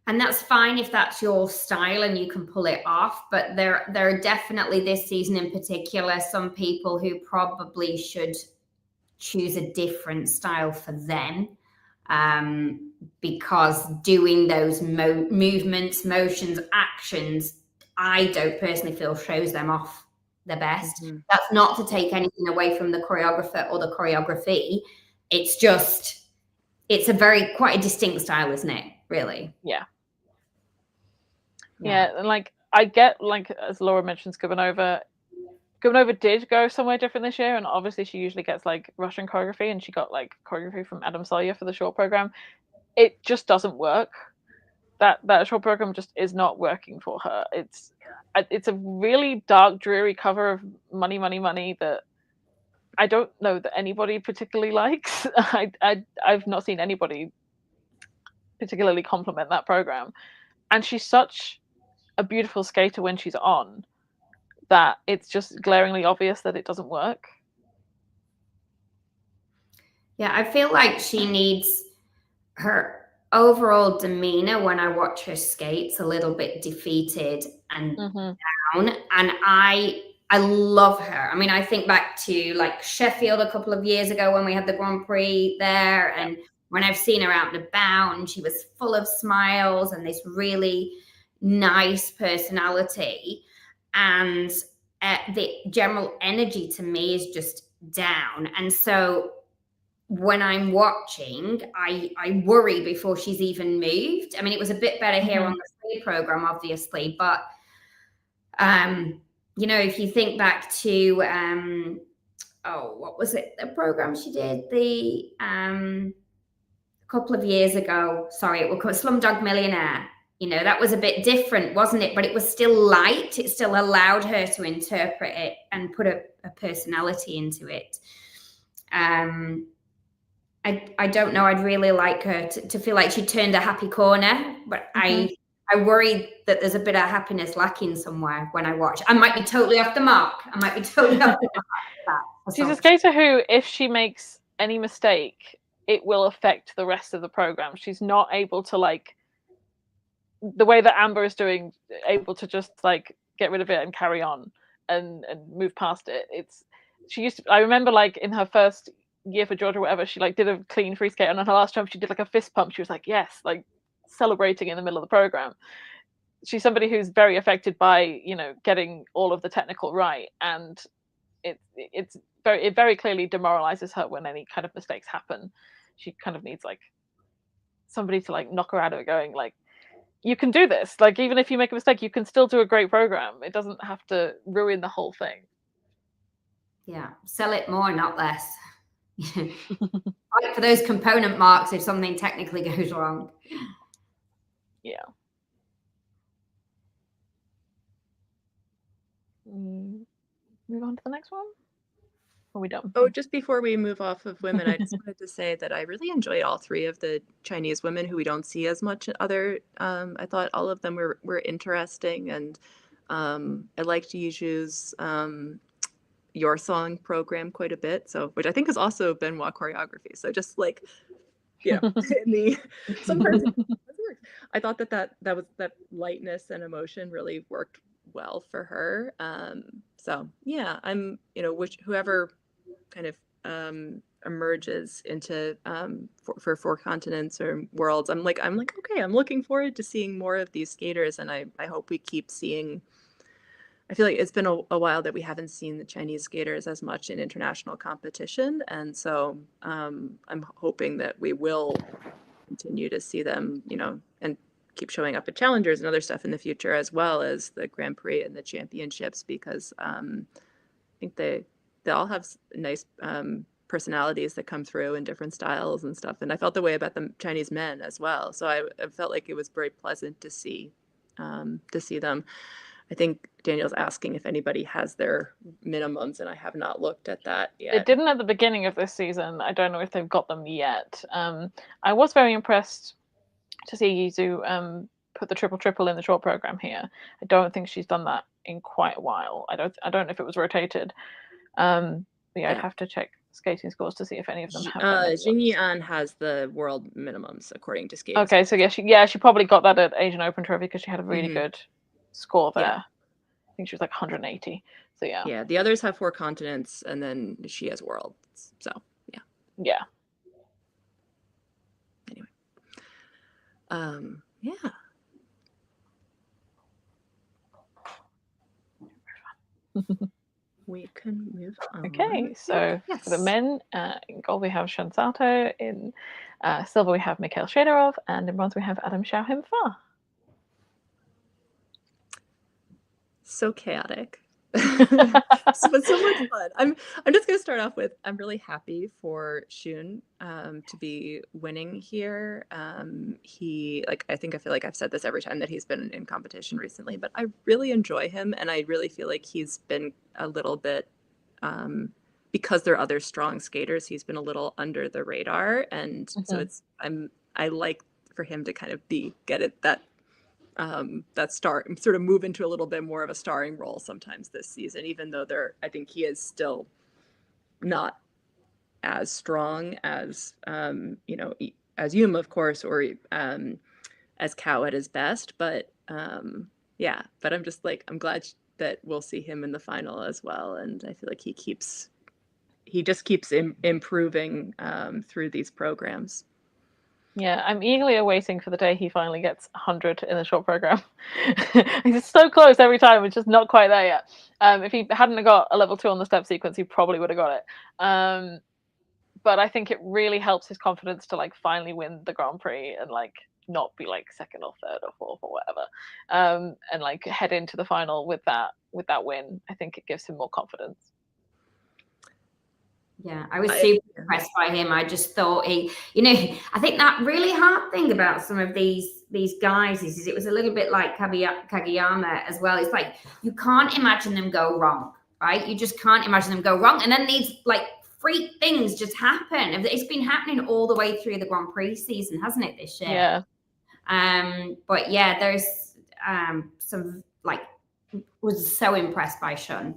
And that's fine if that's your style and you can pull it off. But there are definitely, this season in particular, some people who probably should choose a different style for them, because doing those movements, motions, actions, I don't personally feel shows them off the best. That's not to take anything away from the choreographer or the choreography. It's just, it's quite a distinct style, isn't it? Really? Yeah. And like I get, like as Laura mentions, Kubanova did go somewhere different this year, and obviously she usually gets like Russian choreography, and she got like choreography from Adam Sawyer for the short program. It just doesn't work. That short program just is not working for her. It's a really dark, dreary cover of Money, Money, Money that I don't know that anybody particularly likes. I've not seen anybody particularly compliment that program, and she's such a beautiful skater when she's on that it's just glaringly obvious that it doesn't work. Yeah, I feel like she needs, her overall demeanor when I watch her skates a little bit defeated and down, and I love her. I mean, I think back to like Sheffield a couple of years ago when we had the Grand Prix there, and when I've seen her out and about, and she was full of smiles and this really nice personality, and the general energy to me is just down. And so when I'm watching, I worry before she's even moved. I mean, it was a bit better here on the free program, obviously, but you know, if you think back to what was it? The program she did a couple of years ago. Sorry, it was called Slumdog Millionaire. You know, that was a bit different, wasn't it? But it was still light. It still allowed her to interpret it and put a personality into it. I don't know. I'd really like her to feel like she turned a happy corner, but I worry that there's a bit of happiness lacking somewhere when I watch. I might be totally off the mark. She's a skater who, if she makes any mistake, it will affect the rest of the program. She's not able to, like, the way that Amber is doing, able to just like get rid of it and carry on and move past it. I remember like in her first year for Georgia, whatever, she like did a clean free skate, and on her last jump she did like a fist pump. She was like, yes, like celebrating in the middle of the program. She's somebody who's very affected by, you know, getting all of the technical right, and it very clearly demoralizes her when any kind of mistakes happen. She kind of needs like somebody to like knock her out of it, going like, you can do this. Like, even if you make a mistake, you can still do a great program. It doesn't have to ruin the whole thing. Yeah, sell it more, not less. Fight for those component marks if something technically goes wrong. Yeah. Move on to the next one? Or are we done? Oh, just before we move off of women, I just wanted to say that I really enjoyed all three of the Chinese women who we don't see as much other. I thought all of them were interesting, and I liked Yiju's Your Song program quite a bit, so which I think is also Benoit choreography. So just like, you know, sometimes it works. I thought that lightness and emotion really worked well for her. So yeah, I'm, you know, whoever kind of emerges into for Four Continents or Worlds, I'm like, okay, I'm looking forward to seeing more of these skaters, and I hope we keep seeing. I feel like it's been a while that we haven't seen the Chinese skaters as much in international competition, and so I'm hoping that we will continue to see them, you know, and keep showing up at challengers and other stuff in the future, as well as the Grand Prix and the championships, because I think they all have nice personalities that come through in different styles and stuff. And I felt the way about the Chinese men as well. So I felt like it was very pleasant to see them. I think Daniel's asking if anybody has their minimums, and I have not looked at that yet. It didn't at the beginning of this season. I don't know if they've got them yet. I was very impressed to see Yizu put the triple in the short program here. I don't think she's done that in quite a while. I don't know if it was rotated. But yeah, I'd have to check skating scores to see if any of them have done Jing Yi-an has the world minimums according to skating. Okay, so she probably got that at Asian Open Trophy because she had a really good score there. Yeah. I think she was like 180. So yeah. Yeah, the others have 4 continents, and then she has worlds. So yeah. Yeah. Anyway. Yeah. We can move on. Okay, so for the men, in gold we have Shun Sato, in silver we have Mikhail Shadorov, and in bronze we have Adam Xiaohim-Fa. So chaotic. But so much fun. I'm just gonna start off with I'm really happy for Shun to be winning here. I feel like I've said this every time that he's been in competition recently, but I really enjoy him, and I really feel like he's been a little bit because there are other strong skaters, he's been a little under the radar, and so I like for him to kind of that sort of move into a little bit more of a starring role sometimes this season, even though I think he is still not as strong as as Yuma, of course, or as Kao at his best, but but I'm just like, I'm glad that we'll see him in the final as well, and I feel like he just keeps improving through these programs. Yeah, I'm eagerly awaiting for the day he finally gets 100 in the short program. He's so close every time, it's just not quite there yet. If he hadn't got a level 2 on the step sequence, he probably would have got it. But I think it really helps his confidence to like finally win the Grand Prix and like not be like 2nd or 3rd or 4th or whatever, and like head into the final with that win. I think it gives him more confidence. Yeah, I was super impressed by him. I just thought I think that really hard thing about some of these guys is it was a little bit like Kageyama as well. It's like you can't imagine them go wrong, right? You just can't imagine them go wrong. And then these like freak things just happen. It's been happening all the way through the Grand Prix season, hasn't it, this year? Yeah. But yeah, there's some like was so impressed by Shun,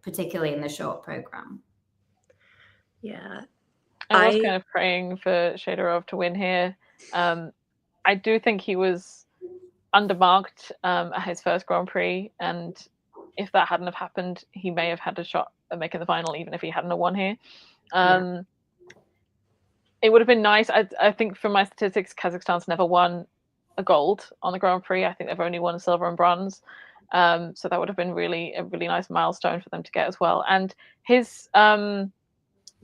particularly in the short program. Yeah. I was kind of praying for Shadorov to win here. I do think he was undermarked at his first Grand Prix, and if that hadn't have happened, he may have had a shot at making the final, even if he hadn't have won here. It would have been nice. I think from my statistics, Kazakhstan's never won a gold on the Grand Prix. I think they've only won silver and bronze. So that would have been a really nice milestone for them to get as well. And his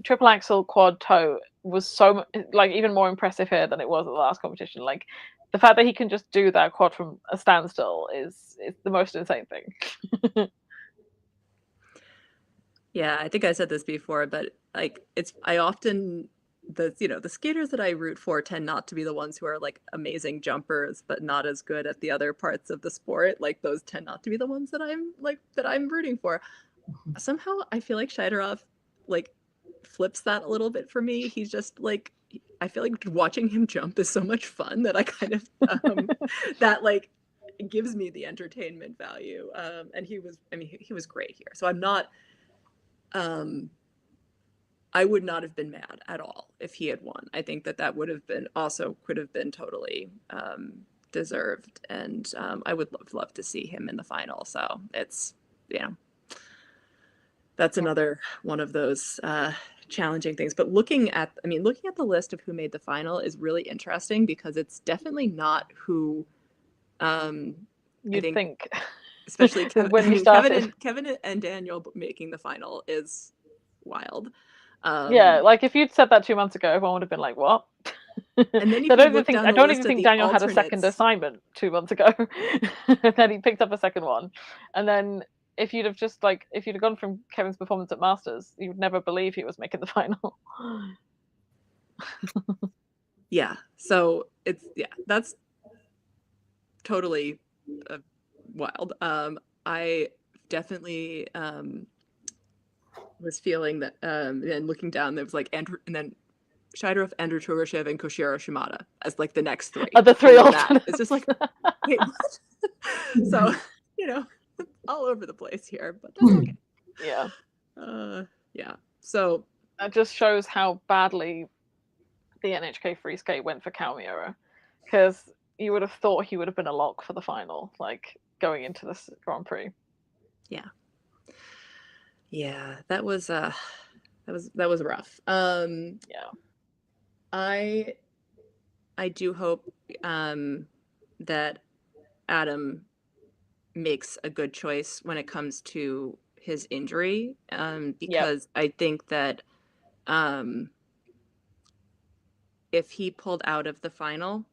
triple axel quad toe was so like even more impressive here than it was at the last competition. Like the fact that he can just do that quad from a standstill is the most insane thing. Yeah, I think I said this before, but like the skaters that I root for tend not to be the ones who are like amazing jumpers but not as good at the other parts of the sport. Like those tend not to be the ones that I'm rooting for. Somehow I feel like Shadorov like flips that a little bit for me. He's just like, I feel like watching him jump is so much fun that I kind of that like gives me the entertainment value. And he was great here. So I'm not I would not have been mad at all if he had won. I think that could have been totally deserved, and I would love to see him in the final. So it's that's another one of those challenging things. But looking at the list of who made the final is really interesting because it's definitely not who you'd think. Especially Kevin and Daniel making the final is wild. Yeah, like if you'd said that 2 months ago, everyone would have been like, "What?" And then I don't even think Daniel had a second assignment 2 months ago. And then he picked up a second one, and then if you'd have gone from Kevin's performance at Masters, you would never believe he was making the final. Yeah, so that's totally wild. I definitely was feeling that, and looking down, there was like Andrew, and then Shidorov, Andrew Turgoshev, and Koshiro Shimada as like the next three. The three All of that. alternates. It's just like, wait, what? So, you know, all over the place here, but that's okay. Yeah. Yeah. So that just shows how badly the NHK free skate went for Kawamura, because you would have thought he would have been a lock for the final, like going into this Grand Prix. Yeah, that was rough. Yeah. I do hope that Adam makes a good choice when it comes to his injury, because I think that if he pulled out of the final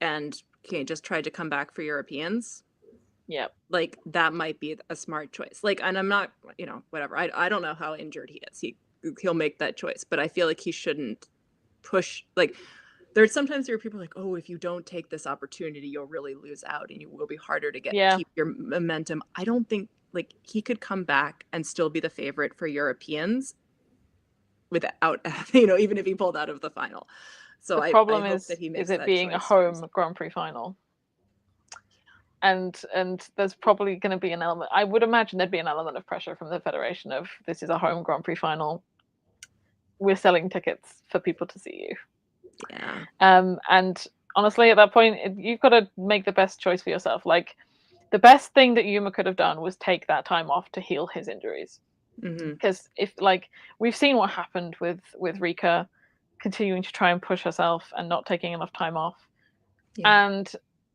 and just tried to come back for Europeans, like that might be a smart choice. Like, and I'm not, whatever. I don't know how injured he is. He'll make that choice, but I feel like he shouldn't push. Like, sometimes there are people like, oh, if you don't take this opportunity, you'll really lose out and you will be harder to keep your momentum. I don't think, like, he could come back and still be the favorite for Europeans without, even if he pulled out of the final. So the problem I hope that he makes is it that being choice a home Grand Prix final. And there's probably going to be an element, I would imagine there'd be an element of pressure from the federation of, this is a home Grand Prix final. We're selling tickets for people to see you. Yeah. And honestly, at that point, you've got to make the best choice for yourself. Like, the best thing that Yuma could have done was take that time off to heal his injuries. Because if, like, we've seen what happened with Rika continuing to try and push herself and not taking enough time off. And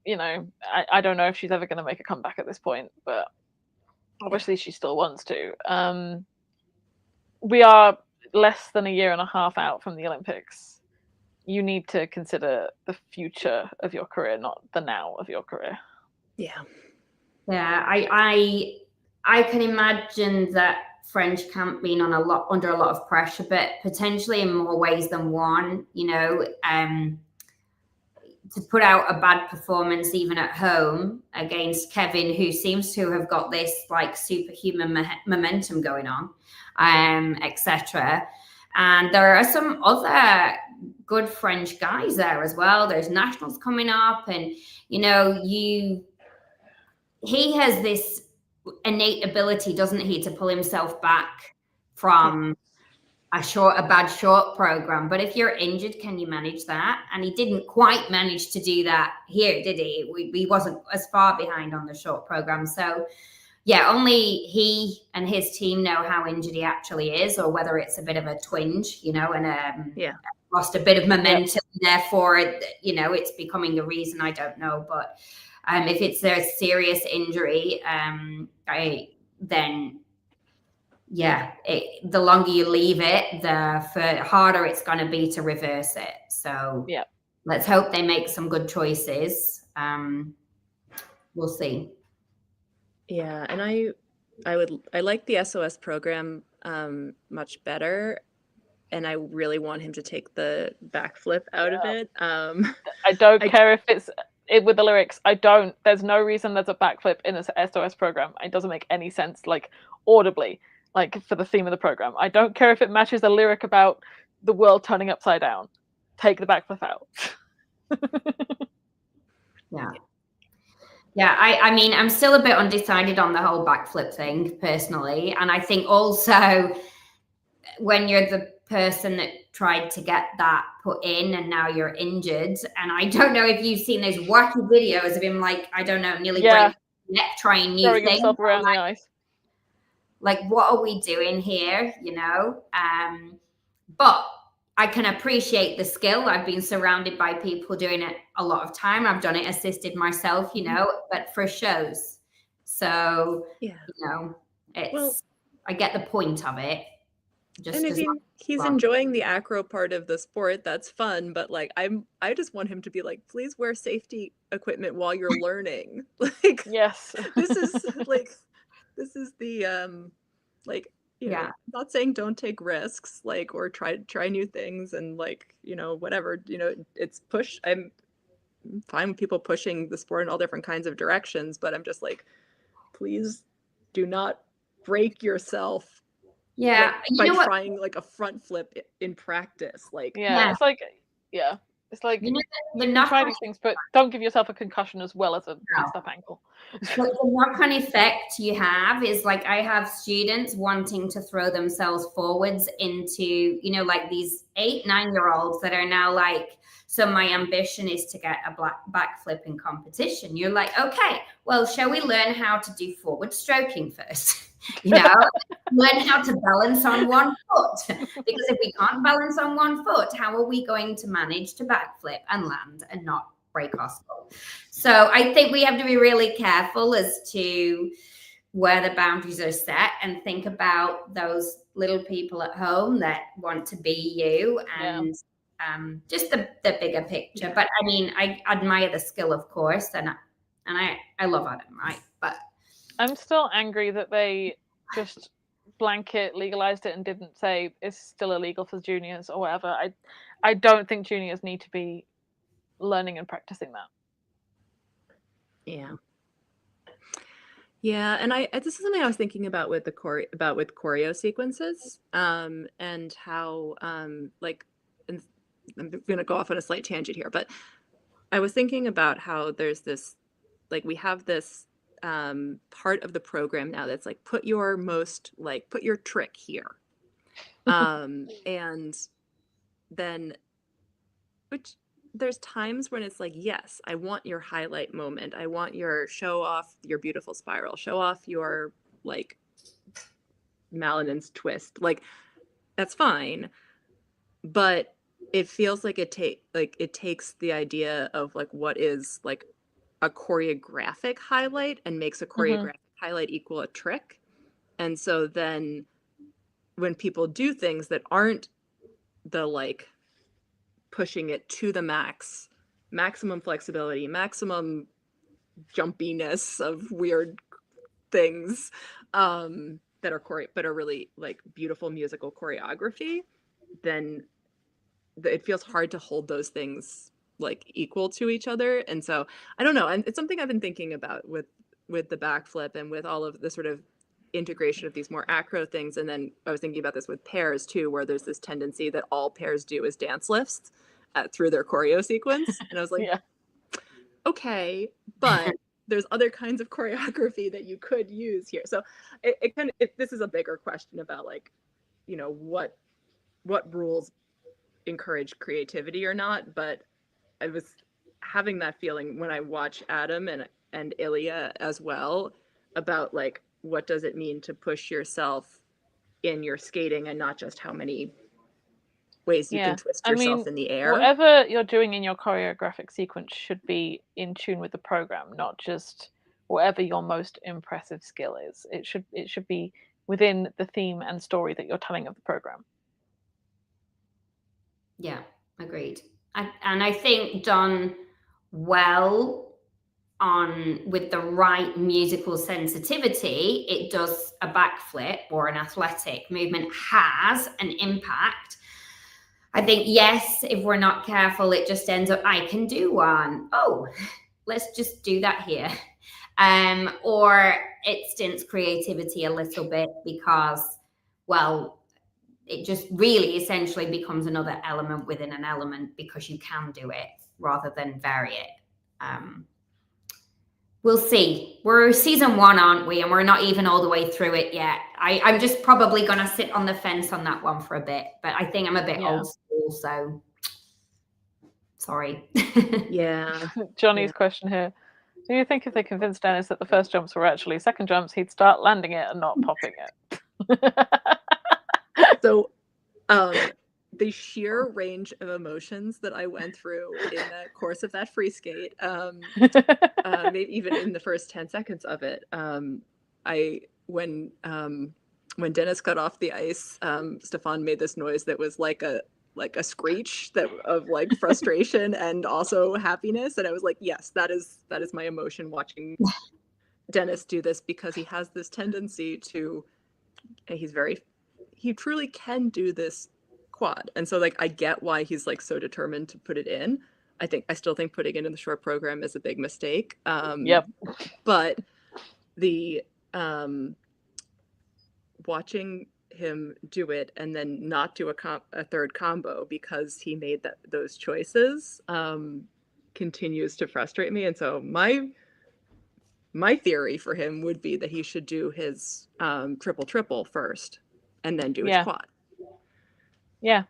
I don't know if she's ever going to make a comeback at this point, but obviously she still wants to. We are less than a year and a half out from the Olympics. You need to consider the future of your career, not the now of your career. Yeah, I can imagine that French camp being under a lot of pressure, but potentially in more ways than one. To put out a bad performance even at home against Kevin, who seems to have got this like superhuman momentum going on, etc. And there are some other good French guys there as well. There's nationals coming up, and he has this innate ability, doesn't he, to pull himself back from a bad short program. But if you're injured, can you manage that? And he didn't quite manage to do that here, did he? He wasn't as far behind on the short program. So yeah, only he and his team know how injured he actually is, or whether it's a bit of a twinge, and lost a bit of momentum. Therefore, it's becoming a reason. I don't know, but if it's a serious injury, then the longer you leave it, the harder it's going to be to reverse it. So let's hope they make some good choices. We'll see. Yeah, and I like the SOS program much better, and I really want him to take the backflip out of it. I don't care if it's with the lyrics. There's no reason there's a backflip in this SOS program. It doesn't make any sense, like audibly, like for the theme of the program. I don't care if it matches a lyric about the world turning upside down. Take the backflip out. Yeah, I mean, I'm still a bit undecided on the whole backflip thing personally. And I think also when you're the person that tried to get that put in and now you're injured, and I don't know if you've seen those wacky videos of him, like, I don't know, nearly breaking his neck trying new things. Himself around the ice. Like, what are we doing here, But I can appreciate the skill. I've been surrounded by people doing it a lot of time. I've done it assisted myself, but for shows. So, I get the point of it. And if he's enjoying the acro part of the sport, that's fun. But like, I just want him to be like, please wear safety equipment while you're learning. Like, yes, this is the not saying don't take risks, like, or try new things and like, whatever, it's push. I'm fine with people pushing the sport in all different kinds of directions, but I'm just like, please do not break yourself Yeah, like, by trying like a front flip in practice. Like, yeah. It's like, yeah. It's like, you know, you can try these things, but don't give yourself a concussion as well as a messed up ankle. But the knock-on effect you have is like I have students wanting to throw themselves forwards into, you know, like these 8-9-year-olds that are now like, so my ambition is to get a backflip in competition. You're like, okay, well, shall we learn how to do forward stroking first? You know, learn how to balance on one foot. Because if we can't balance on one foot, how are we going to manage to backflip and land and not break our skull? So I think we have to be really careful as to where the boundaries are set and think about those little people at home that want to be you and just the bigger picture. But I mean, I admire the skill, of course, and I love Adam, right? But I'm still angry that they just blanket legalized it and didn't say it's still illegal for juniors or whatever. I don't think juniors need to be learning and practicing that. Yeah, and this is something I was thinking about with choreo sequences, and how like, and I'm gonna go off on a slight tangent here, but I was thinking about how there's this, like, we have this part of the program now that's like, put your trick here, and then, which there's times when it's like, yes, I want your highlight moment, I want your show off your beautiful spiral, show off your like Malinen's twist, like, that's fine, but it feels like it takes the idea of like what is like a choreographic highlight and makes a choreographic highlight equal a trick. And so then when people do things that aren't the like pushing it to the maximum flexibility, maximum jumpiness of weird things, that are really like beautiful musical choreography, then it feels hard to hold those things like equal to each other. And so I don't know, and it's something I've been thinking about with the backflip and with all of the sort of integration of these more acro things. And then I was thinking about this with pairs too, where there's this tendency that all pairs do is dance lifts through their choreo sequence. And I was like, okay, but there's other kinds of choreography that you could use here. So this is a bigger question about like, you know, what rules encourage creativity or not. But I was having that feeling when I watch Adam and Ilya as well, about like, what does it mean to push yourself in your skating and not just how many ways you can twist yourself in the air. Whatever you're doing in your choreographic sequence should be in tune with the program, not just whatever your most impressive skill is. It should be within the theme and story that you're telling of the program. Yeah, agreed. And I think done well with the right musical sensitivity, it does a backflip or an athletic movement has an impact. I think, yes, if we're not careful, it just ends up, I can do one. Oh, let's just do that here. Or it stints creativity a little bit because, well, it just really essentially becomes another element within an element because you can do it rather than vary it. We'll see. We're season 1, aren't we? And we're not even all the way through it yet. I'm just probably going to sit on the fence on that one for a bit. But I think I'm a bit old school, so sorry. Yeah. Johnny's question here. Do you think if they convinced Dennis that the first jumps were actually second jumps, he'd start landing it and not popping it? So the sheer range of emotions that I went through in the course of that free skate, maybe even in the first 10 seconds of it, when Dennis got off the ice, Stefan made this noise that was like a screech of like frustration and also happiness, and I was like, yes, that is my emotion watching Dennis do this, because he has this tendency to, he truly can do this quad. And so like, I get why he's like so determined to put it in. I still think putting it in the short program is a big mistake. But the watching him do it and then not do a third combo because he made those choices continues to frustrate me. And so my theory for him would be that he should do his triple first and then do his quad. Yeah.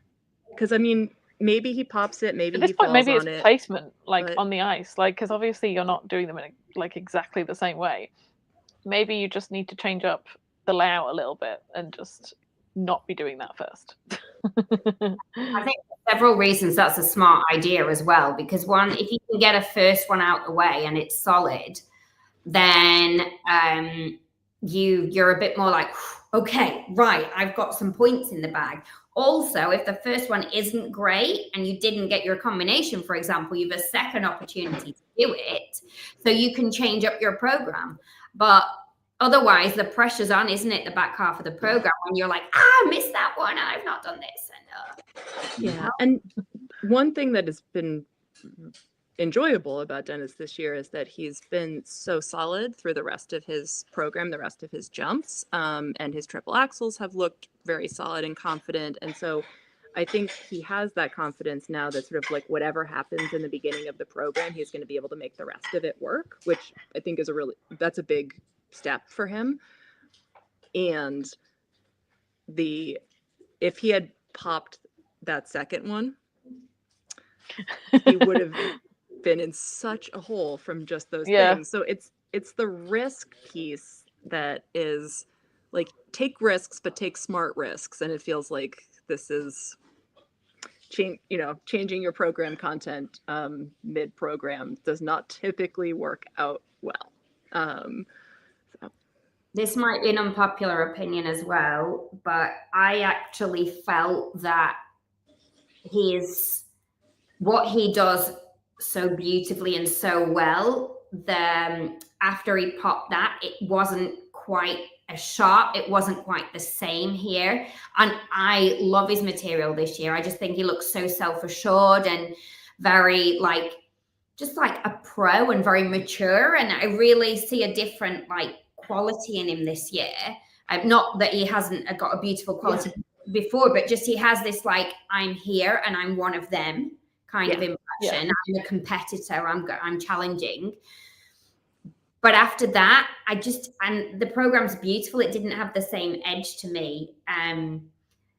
Because I mean, maybe he pops it, maybe at this he point, falls maybe on it's it, placement, like but... on the ice, like because obviously you're not doing them in like exactly the same way. Maybe you just need to change up the layout a little bit and just not be doing that first. I think for several reasons that's a smart idea as well, because one, if you can get a first one out the way and it's solid, then you're a bit more like, okay, right, I've got some points in the bag. Also, if the first one isn't great and you didn't get your combination, for example, you have a second opportunity to do it, so you can change up your program. But otherwise, the pressure's on, isn't it, the back half of the program, when you're like, I missed that one, I've not done this. And yeah, and one thing that has been enjoyable about Dennis this year is that he's been so solid through the rest of his program, the rest of his jumps, and his triple axels have looked very solid and confident. And so I think he has that confidence now that sort of like whatever happens in the beginning of the program, he's going to be able to make the rest of it work, which I think is that's a big step for him. And if he had popped that second one, he would have been in such a hole from just those things. So it's the risk piece that is like, take risks, but take smart risks. And it feels like this is changing your program content mid-program does not typically work out well. So. This might be an unpopular opinion as well, but I actually felt that what he does so beautifully and so well, after he popped that, it wasn't quite as sharp, it wasn't quite the same here. And I love his material this year. I just think he looks so self-assured and very just like a pro and very mature. And I really see a different quality in him this year. Not that he hasn't got a beautiful quality before, but just he has this I'm here and I'm one of them kind of impression. I'm a competitor, I'm challenging. But after that, and the program's beautiful, it didn't have the same edge to me.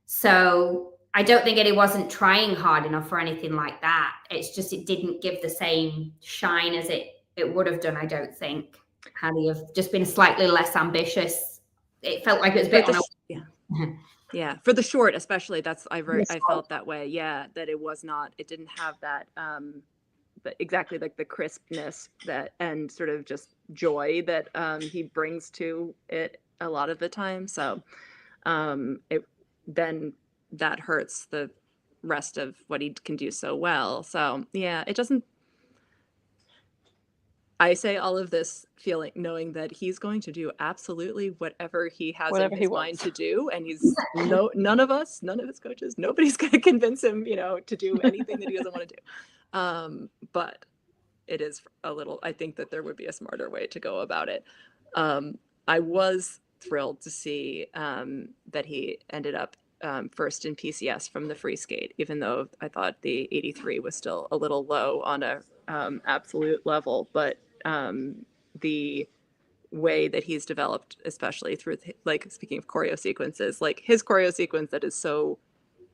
So I don't think he wasn't trying hard enough or anything like that. It's just it didn't give the same shine as it would have done, I don't think. Had he have just been slightly less ambitious, it felt like it was a bit yeah, for the short especially, I felt that way. Yeah, that it didn't have that exactly like the crispness that and sort of just joy that he brings to it a lot of the time. So then that hurts the rest of what he can do so well. So yeah, it doesn't. I say all of this knowing that he's going to do absolutely whatever he has in his mind to do, and he's none of his coaches, nobody's going to convince him, to do anything that he doesn't want to do. But it is a little. I think that there would be a smarter way to go about it. I was thrilled to see that he ended up first in PCS from the free skate, even though I thought the 83 was still a little low on a absolute level, but the way that he's developed, especially through speaking of choreo sequences, his choreo sequence that is so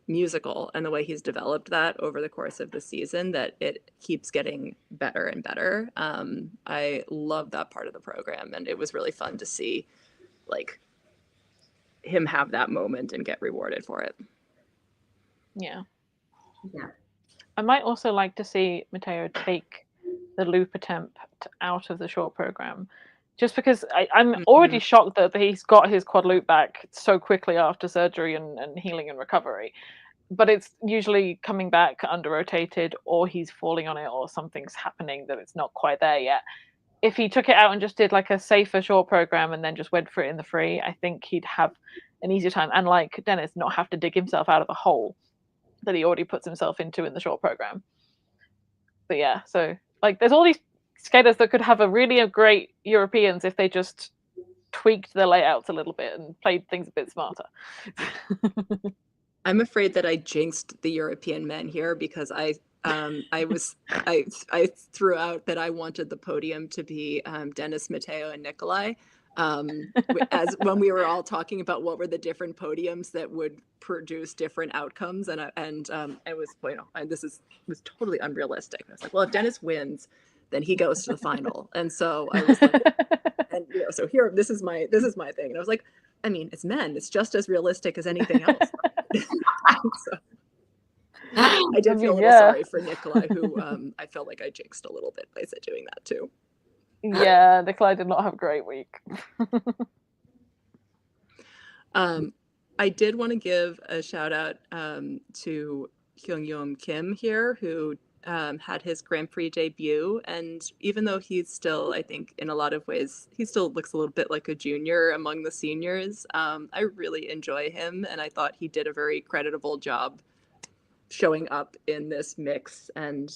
musical, and the way he's developed that over the course of the season, that it keeps getting better and better. I love that part of the program, and it was really fun to see him have that moment and get rewarded for it. Yeah. I might also like to see Matteo take the loop attempt out of the short program, just because I'm already shocked that he's got his quad loop back so quickly after surgery and healing and recovery. But it's usually coming back under rotated, or he's falling on it, or something's happening that it's not quite there yet. If he took it out and just did a safer short program and then just went for it in the free, I think he'd have an easier time. And like Dennis, not have to dig himself out of a hole that he already puts himself into in the short program. But yeah, so there's all these skaters that could have a really great Europeans if they just tweaked the layouts a little bit and played things a bit smarter. I'm afraid that I jinxed the European men here because I threw out that I wanted the podium to be Dennis, Matteo, and Nikolai. As when we were all talking about what were the different podiums that would produce different outcomes, and it was, you know, and was totally unrealistic. I was like, well, if Dennis wins, then he goes to the final, and so I was like, and you know, so here, this is my thing, and I was like, I mean, it's men, it's just as realistic as anything else. So I did feel a little sorry for Nikolai, who I felt like I jinxed a little bit by doing that too. Yeah, Nikolai did not have a great week. I did want to give a shout out to Hyung-Yum Kim here, who had his Grand Prix debut, and even though he's still, I think in a lot of ways, he still looks a little bit like a junior among the seniors, I really enjoy him, and I thought he did a very creditable job showing up in this mix and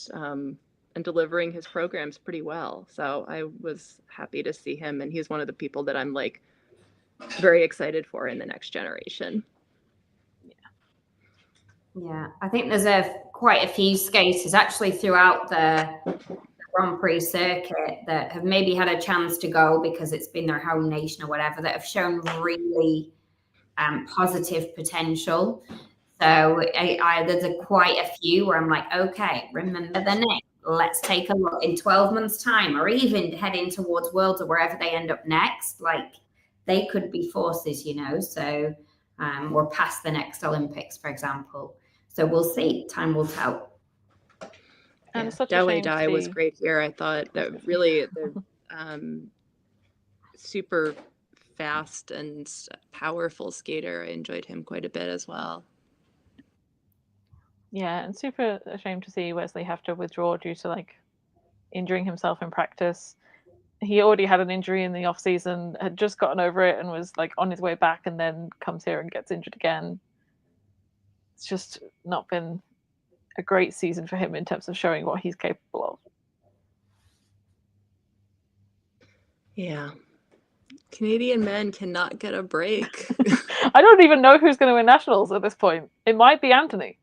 delivering his programs pretty well. So I was happy to see him, and he's one of the people that I'm like very excited for in the next generation. Yeah, I think there's quite a few skaters actually throughout the Grand Prix circuit that have maybe had a chance to go because it's been their home nation or whatever, that have shown really positive potential. So there's quite a few where I'm like, okay, remember the name. Let's take a look in 12 months' time, or even heading towards Worlds or wherever they end up next. Like, they could be forces, you know, so or past the next Olympics, for example. So we'll see. Time will tell. And such Dai Wei Dai was great here. I thought that really they're super fast and powerful skater. I enjoyed him quite a bit as well. Yeah, and super ashamed to see Wesley have to withdraw due to like injuring himself in practice. He already had an injury in the off season, had just gotten over it, and was like on his way back, and then comes here and gets injured again. It's just not been a great season for him in terms of showing what he's capable of. Yeah. Canadian men cannot get a break. I don't even know who's going to win nationals at this point. It might be Anthony.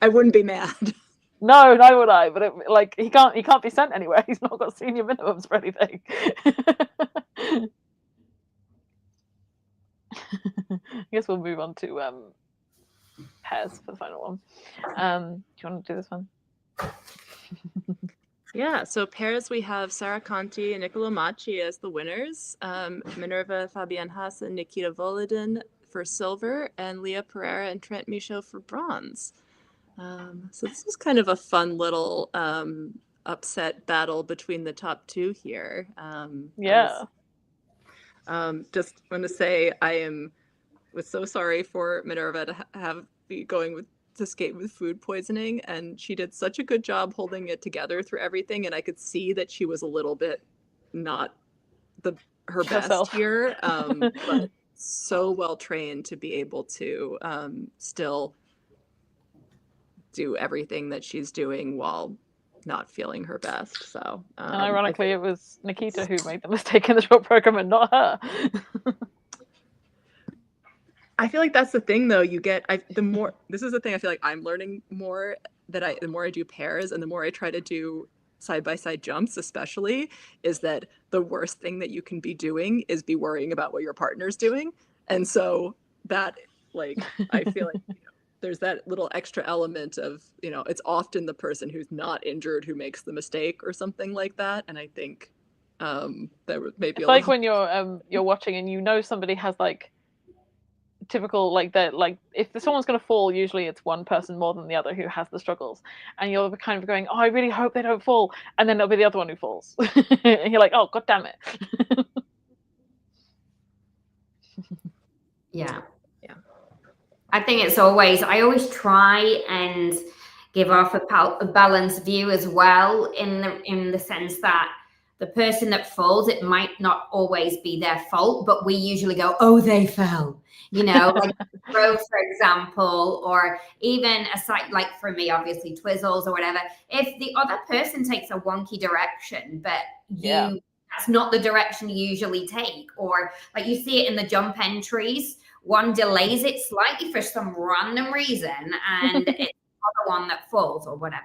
I wouldn't be mad. No, neither would I. But he can't be sent anywhere. He's not got senior minimums for anything. I guess we'll move on to pairs for the final one. Do you want to do this one? Yeah, so pairs, we have Sara Conti and Nicola Macchi as the winners, Minerva Fabienne Haas and Nikita Volodin for silver, and Leah Pereira and Trent Michaud for bronze. So this is kind of a fun little upset battle between the top two here. Just want to say I was so sorry for Minerva to be going to skate with food poisoning, and she did such a good job holding it together through everything, and I could see that she was a little bit not her best here, but so well trained to be able to still do everything that she's doing while not feeling her best. So and ironically it was Nikita who made the mistake in the short program and not her. I feel like that's the thing though, this is the thing I feel like I'm learning more, that the more I do pairs and the more I try to do side-by-side jumps especially, is that the worst thing that you can be doing is be worrying about what your partner's doing. And so that, like, I feel like, you know, there's that little extra element of, you know, it's often the person who's not injured who makes the mistake or something like that. And I think there was maybe it's like when you're watching and you know somebody has like typical if someone's going to fall, usually it's one person more than the other who has the struggles, and you're kind of going, oh, I really hope they don't fall, and then it'll be the other one who falls. And you're like, oh, god damn it. Yeah I think I always try and give off a balanced view as well, in the sense that the person that falls, it might not always be their fault, but we usually go, oh, they fell, you know, like throw, for example, or even a site like, for me, obviously twizzles or whatever. If the other person takes a wonky direction, but you that's not the direction you usually take. Or like you see it in the jump entries, one delays it slightly for some random reason, and it's the other one that falls or whatever.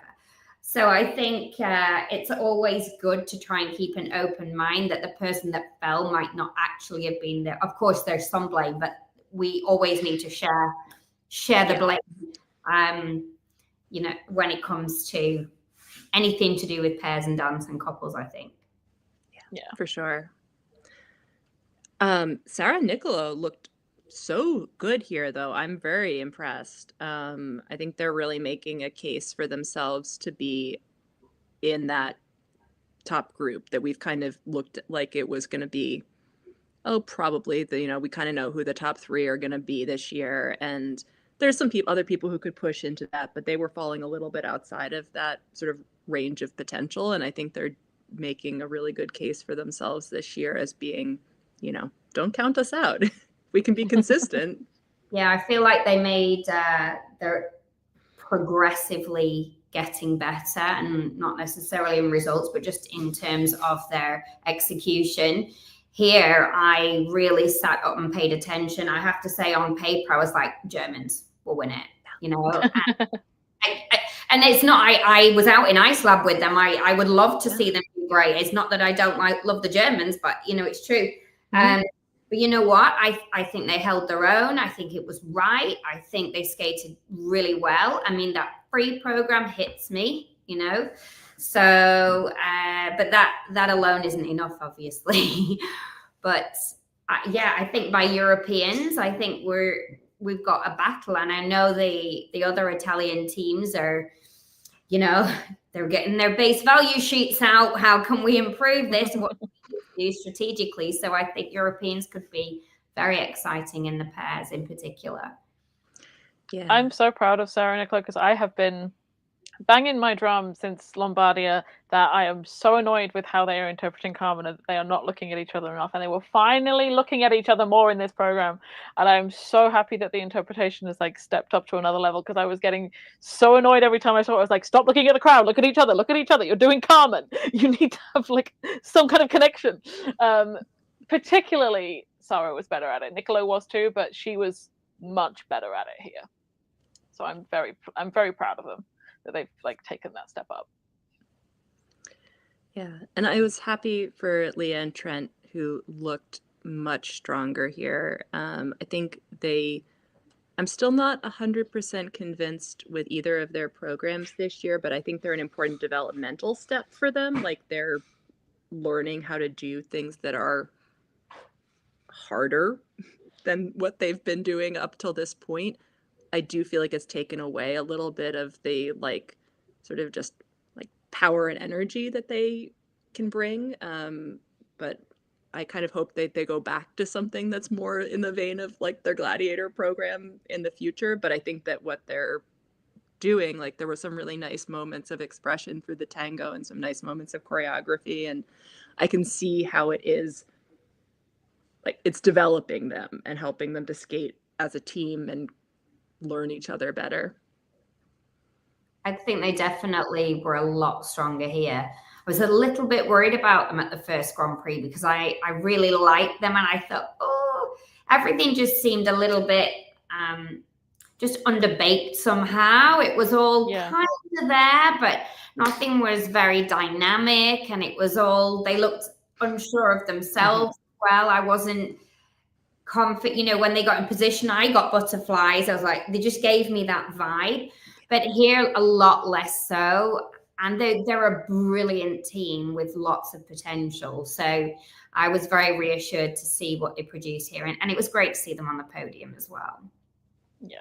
So I think it's always good to try and keep an open mind that the person that fell might not actually have been there. Of course, there's some blame, but we always need to share the blame. You know, when it comes to anything to do with pairs and dance and couples, I think. Yeah, for sure. Sarah and Nicolo looked so good here, though. I'm very impressed. I think they're really making a case for themselves to be in that top group that we've kind of looked like it was going to be. Oh, probably we kind of know who the top 3 are going to be this year, and there's some other people who could push into that, but they were falling a little bit outside of that sort of range of potential, and I think they're making a really good case for themselves this year as being, don't count us out. We can be consistent. Yeah, I feel like they made they're progressively getting better, and not necessarily in results, but just in terms of their execution. Here, I really sat up and paid attention. I have to say, on paper, I was like, Germans will win it, And it's not, I was out in Icelab with them. I would love to see them do great. It's not that I don't love the Germans, but, it's true. But you know what? I think they held their own. I think it was right. I think they skated really well. I mean, that free program hits me, So, but that alone isn't enough, obviously. But I think by Europeans, I think we've got a battle, and I know the other Italian teams are, they're getting their base value sheets out. How can we improve this? What do we do strategically? So I think Europeans could be very exciting in the pairs in particular. Yeah, I'm so proud of Sarah and Nicola, because I have been banging my drum since Lombardia that I am so annoyed with how they are interpreting Carmen, and that they are not looking at each other enough, and they were finally looking at each other more in this program, and I'm so happy that the interpretation has stepped up to another level, because I was getting so annoyed every time I saw it. I was like, stop looking at the crowd, look at each other, you're doing Carmen, you need to have some kind of connection. Particularly Sarah was better at it. Nicola was too, but she was much better at it here, so I'm very proud of them that they've taken that step up. Yeah, and I was happy for Leah and Trent, who looked much stronger here. I think I'm still not 100% convinced with either of their programs this year, but I think they're an important developmental step for them. They're learning how to do things that are harder than what they've been doing up till this point. I do feel like it's taken away a little bit of the sort of just power and energy that they can bring. But I kind of hope that they go back to something that's more in the vein of their gladiator program in the future. But I think that what they're doing, there were some really nice moments of expression through the tango and some nice moments of choreography. And I can see how it is it's developing them and helping them to skate as a team and learn each other better. I think they definitely were a lot stronger here. I was a little bit worried about them at the first Grand Prix, because I really liked them, and I thought, everything just seemed a little bit just underbaked somehow. It was all kind of there, but nothing was very dynamic, and it was all, they looked unsure of themselves. Well, I wasn't confident, when they got in position, I got butterflies. I was like, they just gave me that vibe. But here, a lot less so. And they're a brilliant team with lots of potential. So I was very reassured to see what they produced here. And it was great to see them on the podium as well. Yeah.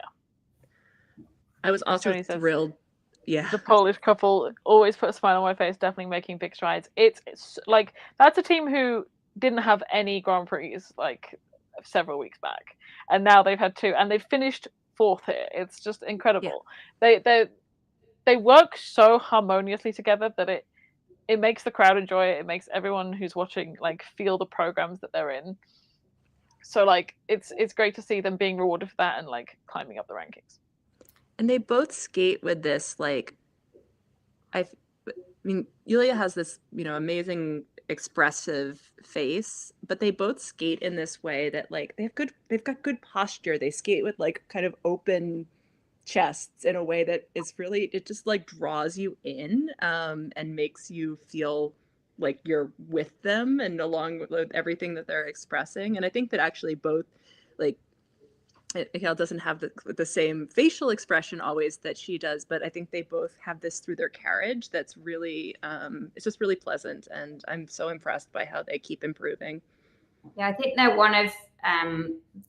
I was also thrilled. Yeah. The Polish couple always put a smile on my face, definitely making big strides. It's that's a team who didn't have any Grand Prix several weeks back, and now they've had 2, and they've finished 4th here. It's just incredible. They work so harmoniously together that it makes the crowd enjoy it. It makes everyone who's watching feel the programs that they're in. So it's great to see them being rewarded for that and climbing up the rankings. And they both skate with this I mean, Yulia has this amazing expressive face, but they both skate in this way that like they've got good posture. They skate with like kind of open chests in a way that is really, it just like draws you in, and makes you feel like you're with them and along with everything that they're expressing. And I think that actually both, like, Hale doesn't have the same facial expression always that she does, but I think they both have this through their carriage that's really, it's just really pleasant. And I'm so impressed by how they keep improving. Yeah, I think they're one of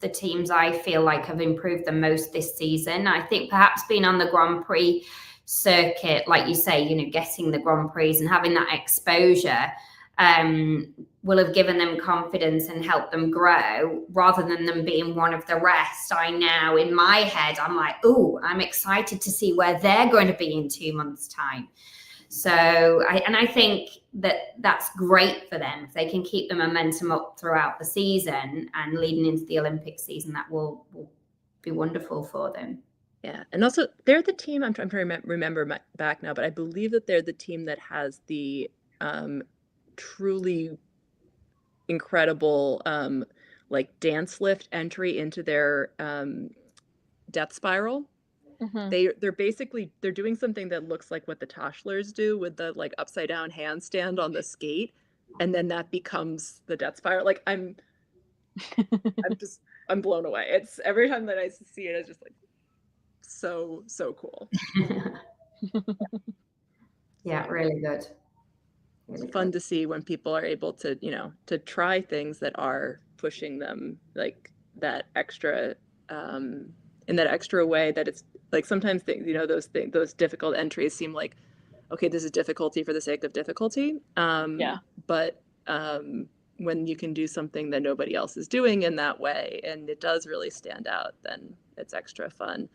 the teams I feel like have improved the most this season. I think perhaps being on the Grand Prix circuit, like you say, you know, getting the Grand Prix and having that exposure will have given them confidence and helped them grow rather than them being one of the rest. I now, in my head, I'm like, oh, I'm excited to see where they're going to be in 2 months' time. So I think that's great for them. If they can keep the momentum up throughout the season and leading into the Olympic season, that will be wonderful for them. Yeah. And also they're the team, I'm trying to remember back now, but I believe that they're the team that has the truly incredible like dance lift entry into their death spiral. They're basically, they're doing something that looks like what the Toshlers do with the like upside down handstand on the skate, and then that becomes the death spiral. Like I'm blown away. It's every time that I see it, it's just like so cool. Yeah, really good. It's fun to see when people are able to, you know, to try things that are pushing them like that extra, in that extra way that it's like sometimes things, you know, those difficult entries seem like, okay, this is difficulty for the sake of difficulty. But when you can do something that nobody else is doing in that way and it does really stand out, then it's extra fun.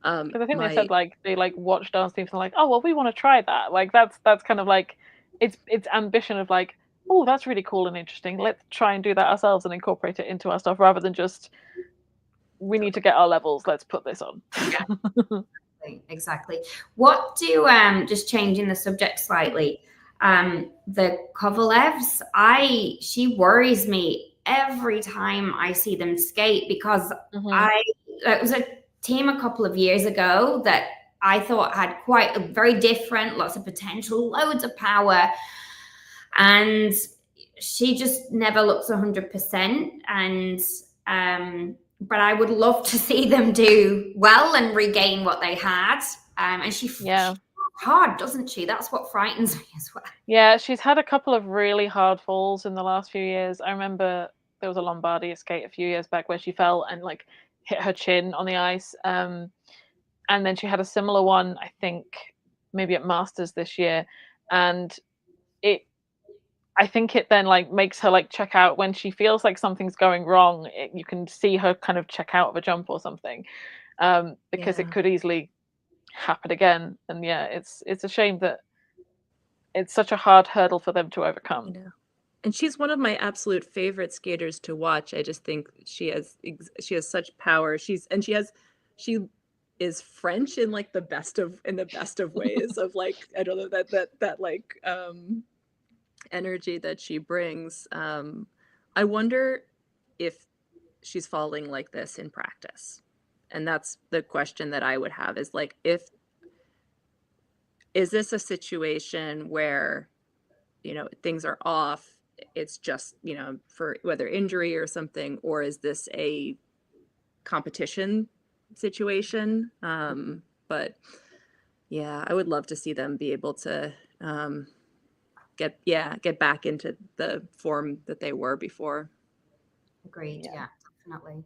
Because I think they said like they like watch dance teams and like, oh well, we want to try that. Like that's kind of like it's ambition of like, oh, that's really cool and interesting. Let's try and do that ourselves and incorporate it into our stuff rather than just we need to get our levels. Let's put this on. Exactly. What do just changing the subject slightly? The Kovalevs, she worries me every time I see them skate because it was a team a couple of years ago that I thought had quite a very different, lots of potential, loads of power, and she just never looks 100%. And but I would love to see them do well and regain what they had. And she hard, doesn't she? That's what frightens me as well. Yeah, she's had a couple of really hard falls in the last few years. I remember there was a Lombardia skate a few years back where she fell and like hit her chin on the ice. And then she had a similar one, I think, maybe at Masters this year. And I think it then like makes her like check out when she feels like something's going wrong. You can see her kind of check out of a jump or something, because it could easily happen again. And yeah, it's a shame that it's such a hard hurdle for them to overcome. Yeah. And she's one of my absolute favorite skaters to watch. I just think she has such power. She is French in like the best of ways of like, I don't know, that like energy that she brings. I wonder if she's falling like this in practice. And that's the question that I would have is like, is this a situation where, you know, things are off, it's just, you know, for whether injury or something, or is this a competition situation? But yeah, I would love to see them be able to get back into the form that they were before. Agreed. Yeah, definitely.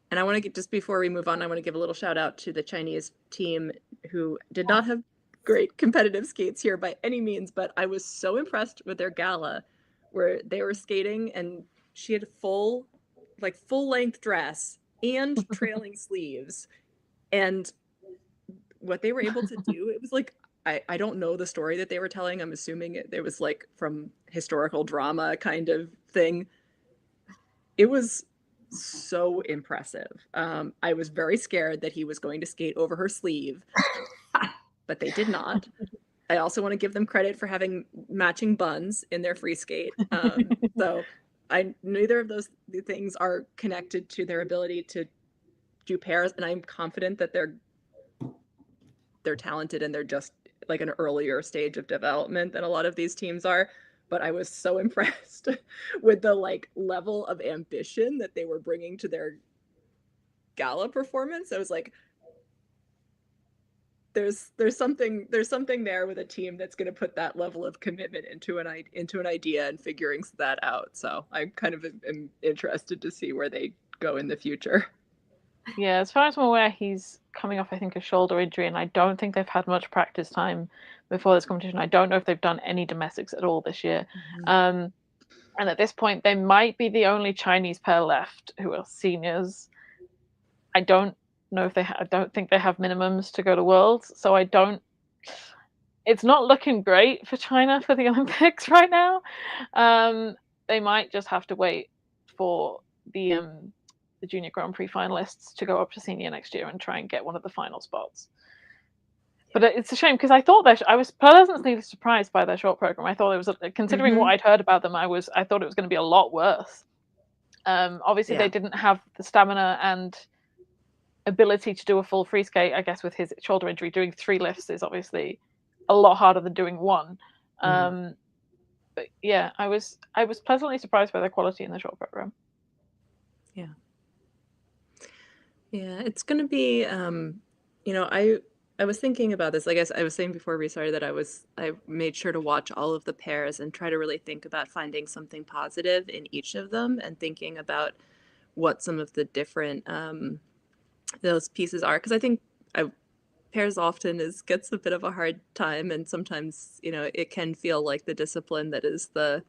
And I want to get, just before we move on, I want to give a little shout out to the Chinese team who did not have great competitive skates here by any means, but I was so impressed with their gala where they were skating and she had full length dress and trailing sleeves. And what they were able to do, it was like, I don't know the story that they were telling. I'm assuming it was like from historical drama kind of thing. It was so impressive. I was very scared that he was going to skate over her sleeve, but they did not. I also want to give them credit for having matching buns in their free skate. So neither of those things are connected to their ability to do pairs, and I'm confident that they're talented and they're just like an earlier stage of development than a lot of these teams are. But I was so impressed with the like level of ambition that they were bringing to their gala performance. I was like, there's something there with a team that's going to put that level of commitment into an idea and figuring that out. So I kind of am interested to see where they go in the future. Yeah, as far as I'm aware, he's coming off, I think, a shoulder injury, and I don't think they've had much practice time before this competition. I don't know if they've done any domestics at all this year. And at this point, they might be the only Chinese pair left who are seniors. I don't know if I don't think they have minimums to go to Worlds, so it's not looking great for China for the Olympics right now. They might just have to wait for the Junior Grand Prix finalists to go up to senior next year and try and get one of the final spots. But it's a shame because I thought I was pleasantly surprised by their short program. I thought it was, considering what I'd heard about them, I thought it was going to be a lot worse. Obviously, they didn't have the stamina and ability to do a full free skate. I guess with his shoulder injury, doing 3 lifts is obviously a lot harder than doing 1. But yeah, I was pleasantly surprised by their quality in the short program. Yeah, it's going to be, I was thinking about this. Like I was saying before we started that I made sure to watch all of the pairs and try to really think about finding something positive in each of them and thinking about what some of the different those pieces are. Because I think pairs often gets a bit of a hard time, and sometimes it can feel like the discipline that is the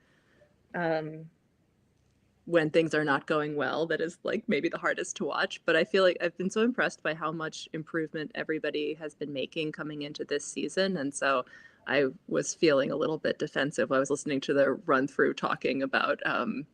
when things are not going well, that is like maybe the hardest to watch. But I feel like I've been so impressed by how much improvement everybody has been making coming into this season. And so I was feeling a little bit defensive. I was listening to the run through talking about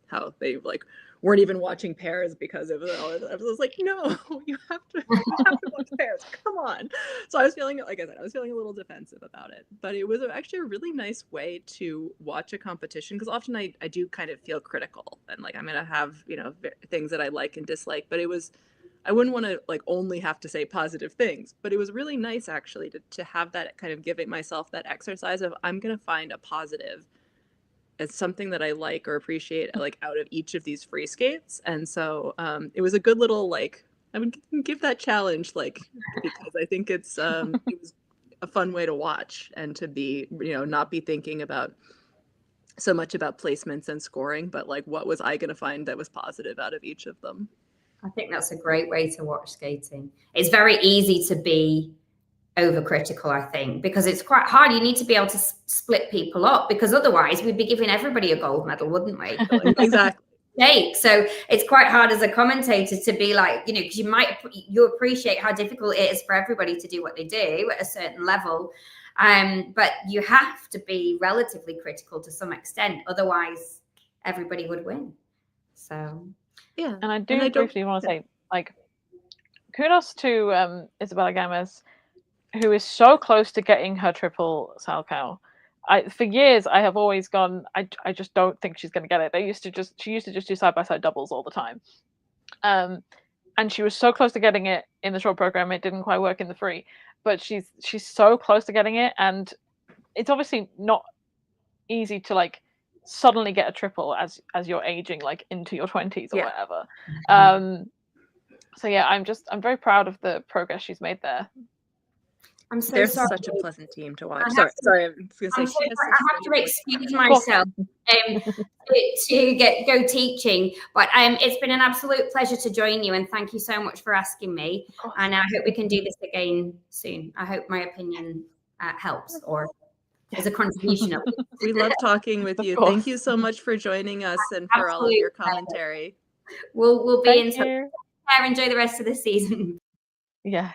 how they like weren't even watching pairs because of it all. I was like, no, you have to watch pairs. Come on. So I was feeling, like I said, I was feeling a little defensive about it. But it was actually a really nice way to watch a competition, because often I do kind of feel critical and like I'm going to have, things that I like and dislike. But I wouldn't want to like only have to say positive things. But it was really nice actually to have that kind of giving myself that exercise of I'm going to find a positive. It's something that I like or appreciate like out of each of these free skates. And so it was a good little, like, I would give that challenge, like, because I think it was a fun way to watch and to be, not be thinking about so much about placements and scoring, but like, what was I going to find that was positive out of each of them? I think that's a great way to watch skating. It's very easy to be overcritical, I think, because it's quite hard. You need to be able to split people up, because otherwise we'd be giving everybody a gold medal, wouldn't we? Exactly. So it's quite hard as a commentator to be like, because you appreciate how difficult it is for everybody to do what they do at a certain level. But you have to be relatively critical to some extent, otherwise everybody would win. So yeah. And I briefly want to say, like, kudos to Isabella Gomez, who is so close to getting her triple Salchow. For years, I have always gone, I just don't think she's going to get it. She used to just do side-by-side doubles all the time. And she was so close to getting it in the short program. It didn't quite work in the free. But she's so close to getting it. And it's obviously not easy to, like, suddenly get a triple as you're aging, like, into your 20s or whatever. So, yeah, I'm very proud of the progress she's made there. I'm so They're sorry. such a pleasant team to watch. Sorry. I was going to say, I have to excuse myself to go teaching, but it's been an absolute pleasure to join you, and thank you so much for asking me. And I hope we can do this again soon. I hope my opinion helps or is a contribution. We love talking with you. Thank you so much for joining us and for all of your commentary. We'll be in touch. Enjoy the rest of the season. Yeah.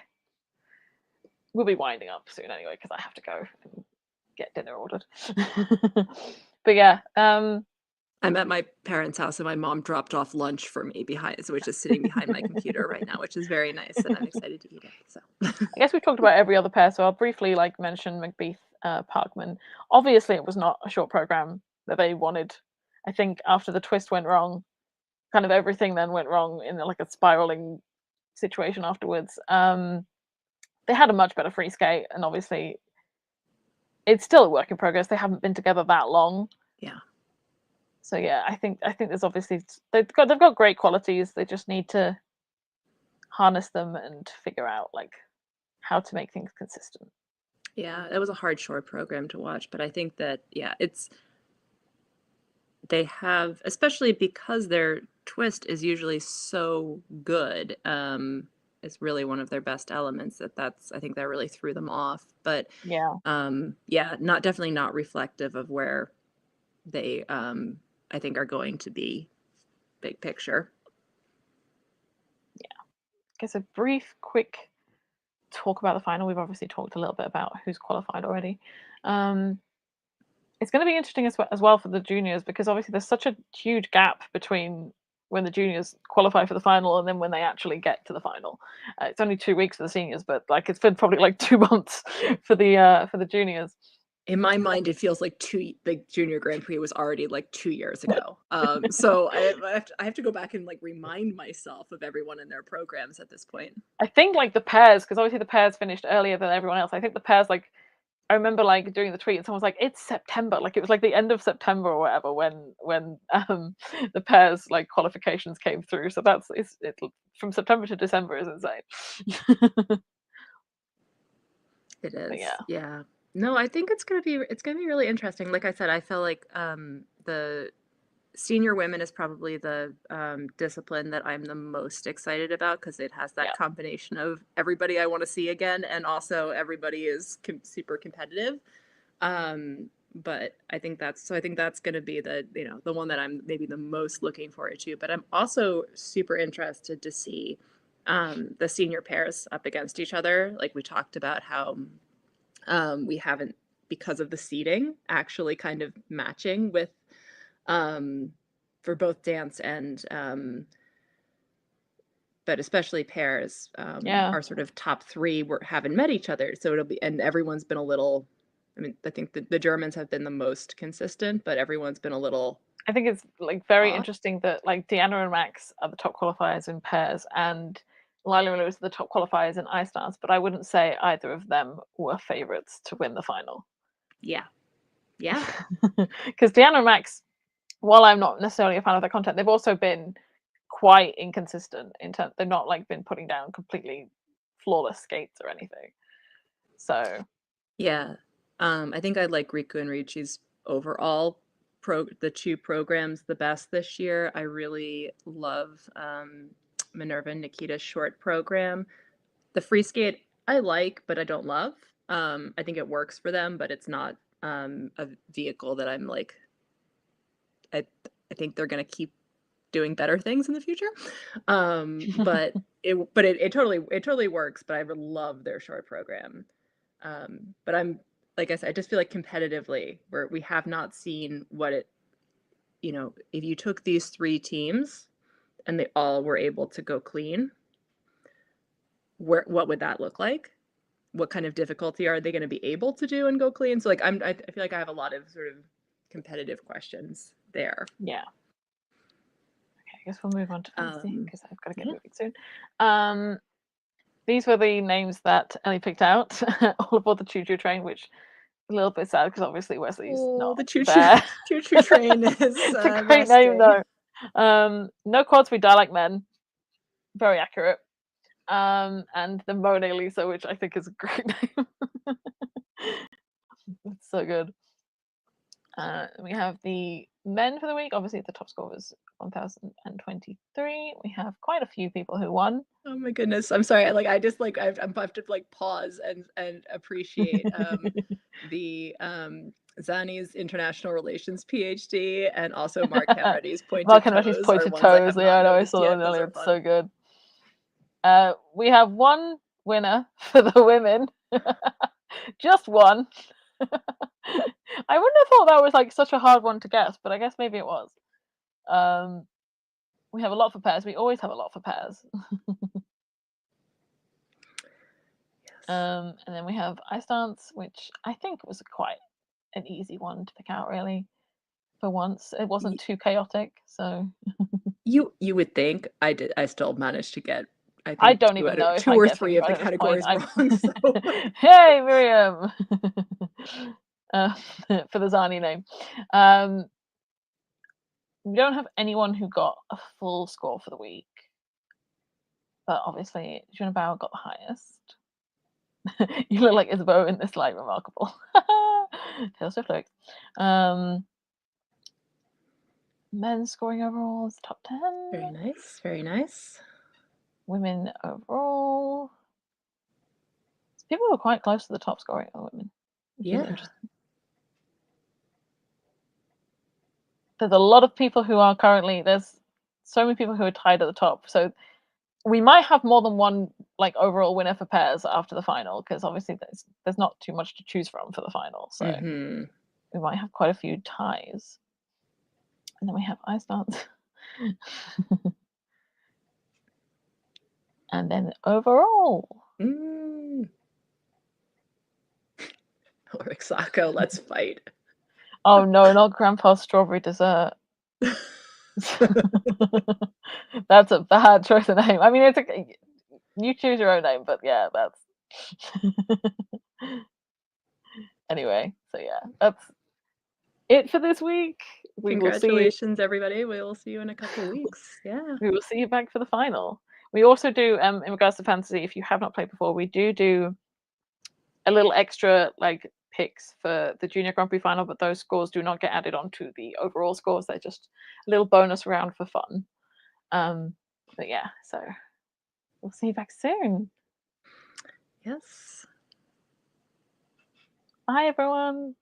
We'll be winding up soon anyway, because I have to go and get dinner ordered. But yeah, I'm at my parents' house and my mom dropped off lunch for me behind, so we're just sitting behind my computer right now, which is very nice, and I'm excited to eat it. So I guess we've talked about every other pair, so I'll briefly mention McBeath Parkman. Obviously, it was not a short program that they wanted. I think after the twist went wrong, kind of everything then went wrong in like a spiraling situation afterwards. They had a much better free skate, and obviously, it's still a work in progress. They haven't been together that long. Yeah. So yeah, I think there's obviously they've got great qualities. They just need to harness them and figure out like how to make things consistent. Yeah, it was a hard short program to watch, but I think that they have, especially because their twist is usually so good. It's really one of their best elements. I think that really threw them off. But Yeah, definitely not reflective of where they I think are going to be big picture. I guess a brief, quick talk about the final. We've obviously talked a little bit about who's qualified already. It's going to be interesting as well for the juniors, because obviously there's such a huge gap between when the juniors qualify for the final and then when they actually get to the final. It's only 2 weeks for the seniors, but like it's been probably like 2 months for the juniors. In my mind, it feels like the Junior Grand Prix was already like 2 years ago. So I have to go back and like remind myself of everyone in their programs at this point. I think like the pairs, because obviously the pairs finished earlier than everyone else. I think the pairs, like, I remember like doing the tweet and someone was like, it's September. Like it was like the end of September or whatever when the pairs like qualifications came through. So it's from September to December is insane. It is. Yeah. Yeah. No, I think it's gonna be really interesting. Like I said, I feel like the senior women is probably the discipline that I'm the most excited about, because it has that combination of everybody I want to see again, and also everybody is super competitive. But I think that's going to be the one that I'm maybe the most looking forward to. But I'm also super interested to see the senior pairs up against each other. Like we talked about how we haven't, because of the seeding, actually kind of matching with for both dance and but especially pairs. Our sort of top three haven't met each other, so it'll be, and everyone's been a little, I mean, I think the Germans have been the most consistent, but everyone's been a little, I think it's like very interesting that like Deanna and Max are the top qualifiers in pairs, and Lila and Louise are the top qualifiers in ice dance, but I wouldn't say either of them were favorites to win the final. Yeah. Because Deanna and Max, while I'm not necessarily a fan of their content, they've also been quite inconsistent in terms. They've not like been putting down completely flawless skates or anything. So yeah, I think I like Riku and Richi's overall the two programs the best this year. I really love Minerva and Nikita's short program. The free skate I like, but I don't love. I think it works for them, but it's not a vehicle that I'm like, I think they're gonna keep doing better things in the future. But it totally works. But I would love their short program. But I'm, like I said, I just feel like competitively we have not seen what it, if you took these three teams and they all were able to go clean, what would that look like? What kind of difficulty are they going to be able to do and go clean? So like I feel like I have a lot of sort of competitive questions there. Yeah. Okay, I guess we'll move on to fantasy because I've got to get moving soon. These were the names that Ellie picked out, all aboard the Choo Choo Train, which a little bit sad because obviously Wesley's not the Choo there. Choo Train is it's a great name though. No quads, we die like men. Very accurate. And the Mona Lisa, which I think is a great name. It's so good. We have the men for the week. Obviously, the top score was 1,023. We have quite a few people who won. Oh my goodness! I'm sorry. I have to like pause and appreciate the Zani's international relations PhD, and also Mark Henretty's pointed toes. Yeah, I know. I saw them earlier. It's so good. We have one winner for the women. Just one. I wouldn't have thought that was like such a hard one to guess, but I guess maybe it was. We have a lot for pairs. We always have a lot for pairs. And then we have ice dance, which I think was quite an easy one to pick out, really. For once, it wasn't too chaotic, so You would think. I still managed to get, I think, I don't even know if two I or get three things of the right at this point. categories wrong. So Hey, Miriam, for the Zani name. We don't have anyone who got a full score for the week, but obviously Junabao got the highest. You look like Isabeau in this light. Remarkable. Taylor Swift lyrics. Men's scoring overall is top 10. very nice, very nice. Women overall. People were quite close to the top scoring of women, which is interesting. There's a lot of people who are currently, there's so many people who are tied at the top. So we might have more than one like overall winner for pairs after the final, because obviously there's not too much to choose from for the final. So we might have quite a few ties. And then we have ice dance. And then overall. Orixako, let's fight. Oh no, not Grandpa's strawberry dessert. That's a bad choice of name. I mean, it's you choose your own name, but yeah, that's anyway. So yeah, that's it for this week. Congratulations, everybody. We will see you in a couple weeks. Yeah, we will see you back for the final. We also do, in regards to fantasy, if you have not played before, we do a little extra like picks for the Junior Grand Prix final, but those scores do not get added onto the overall scores. They're just a little bonus round for fun. But yeah, so we'll see you back soon. Yes. Bye, everyone.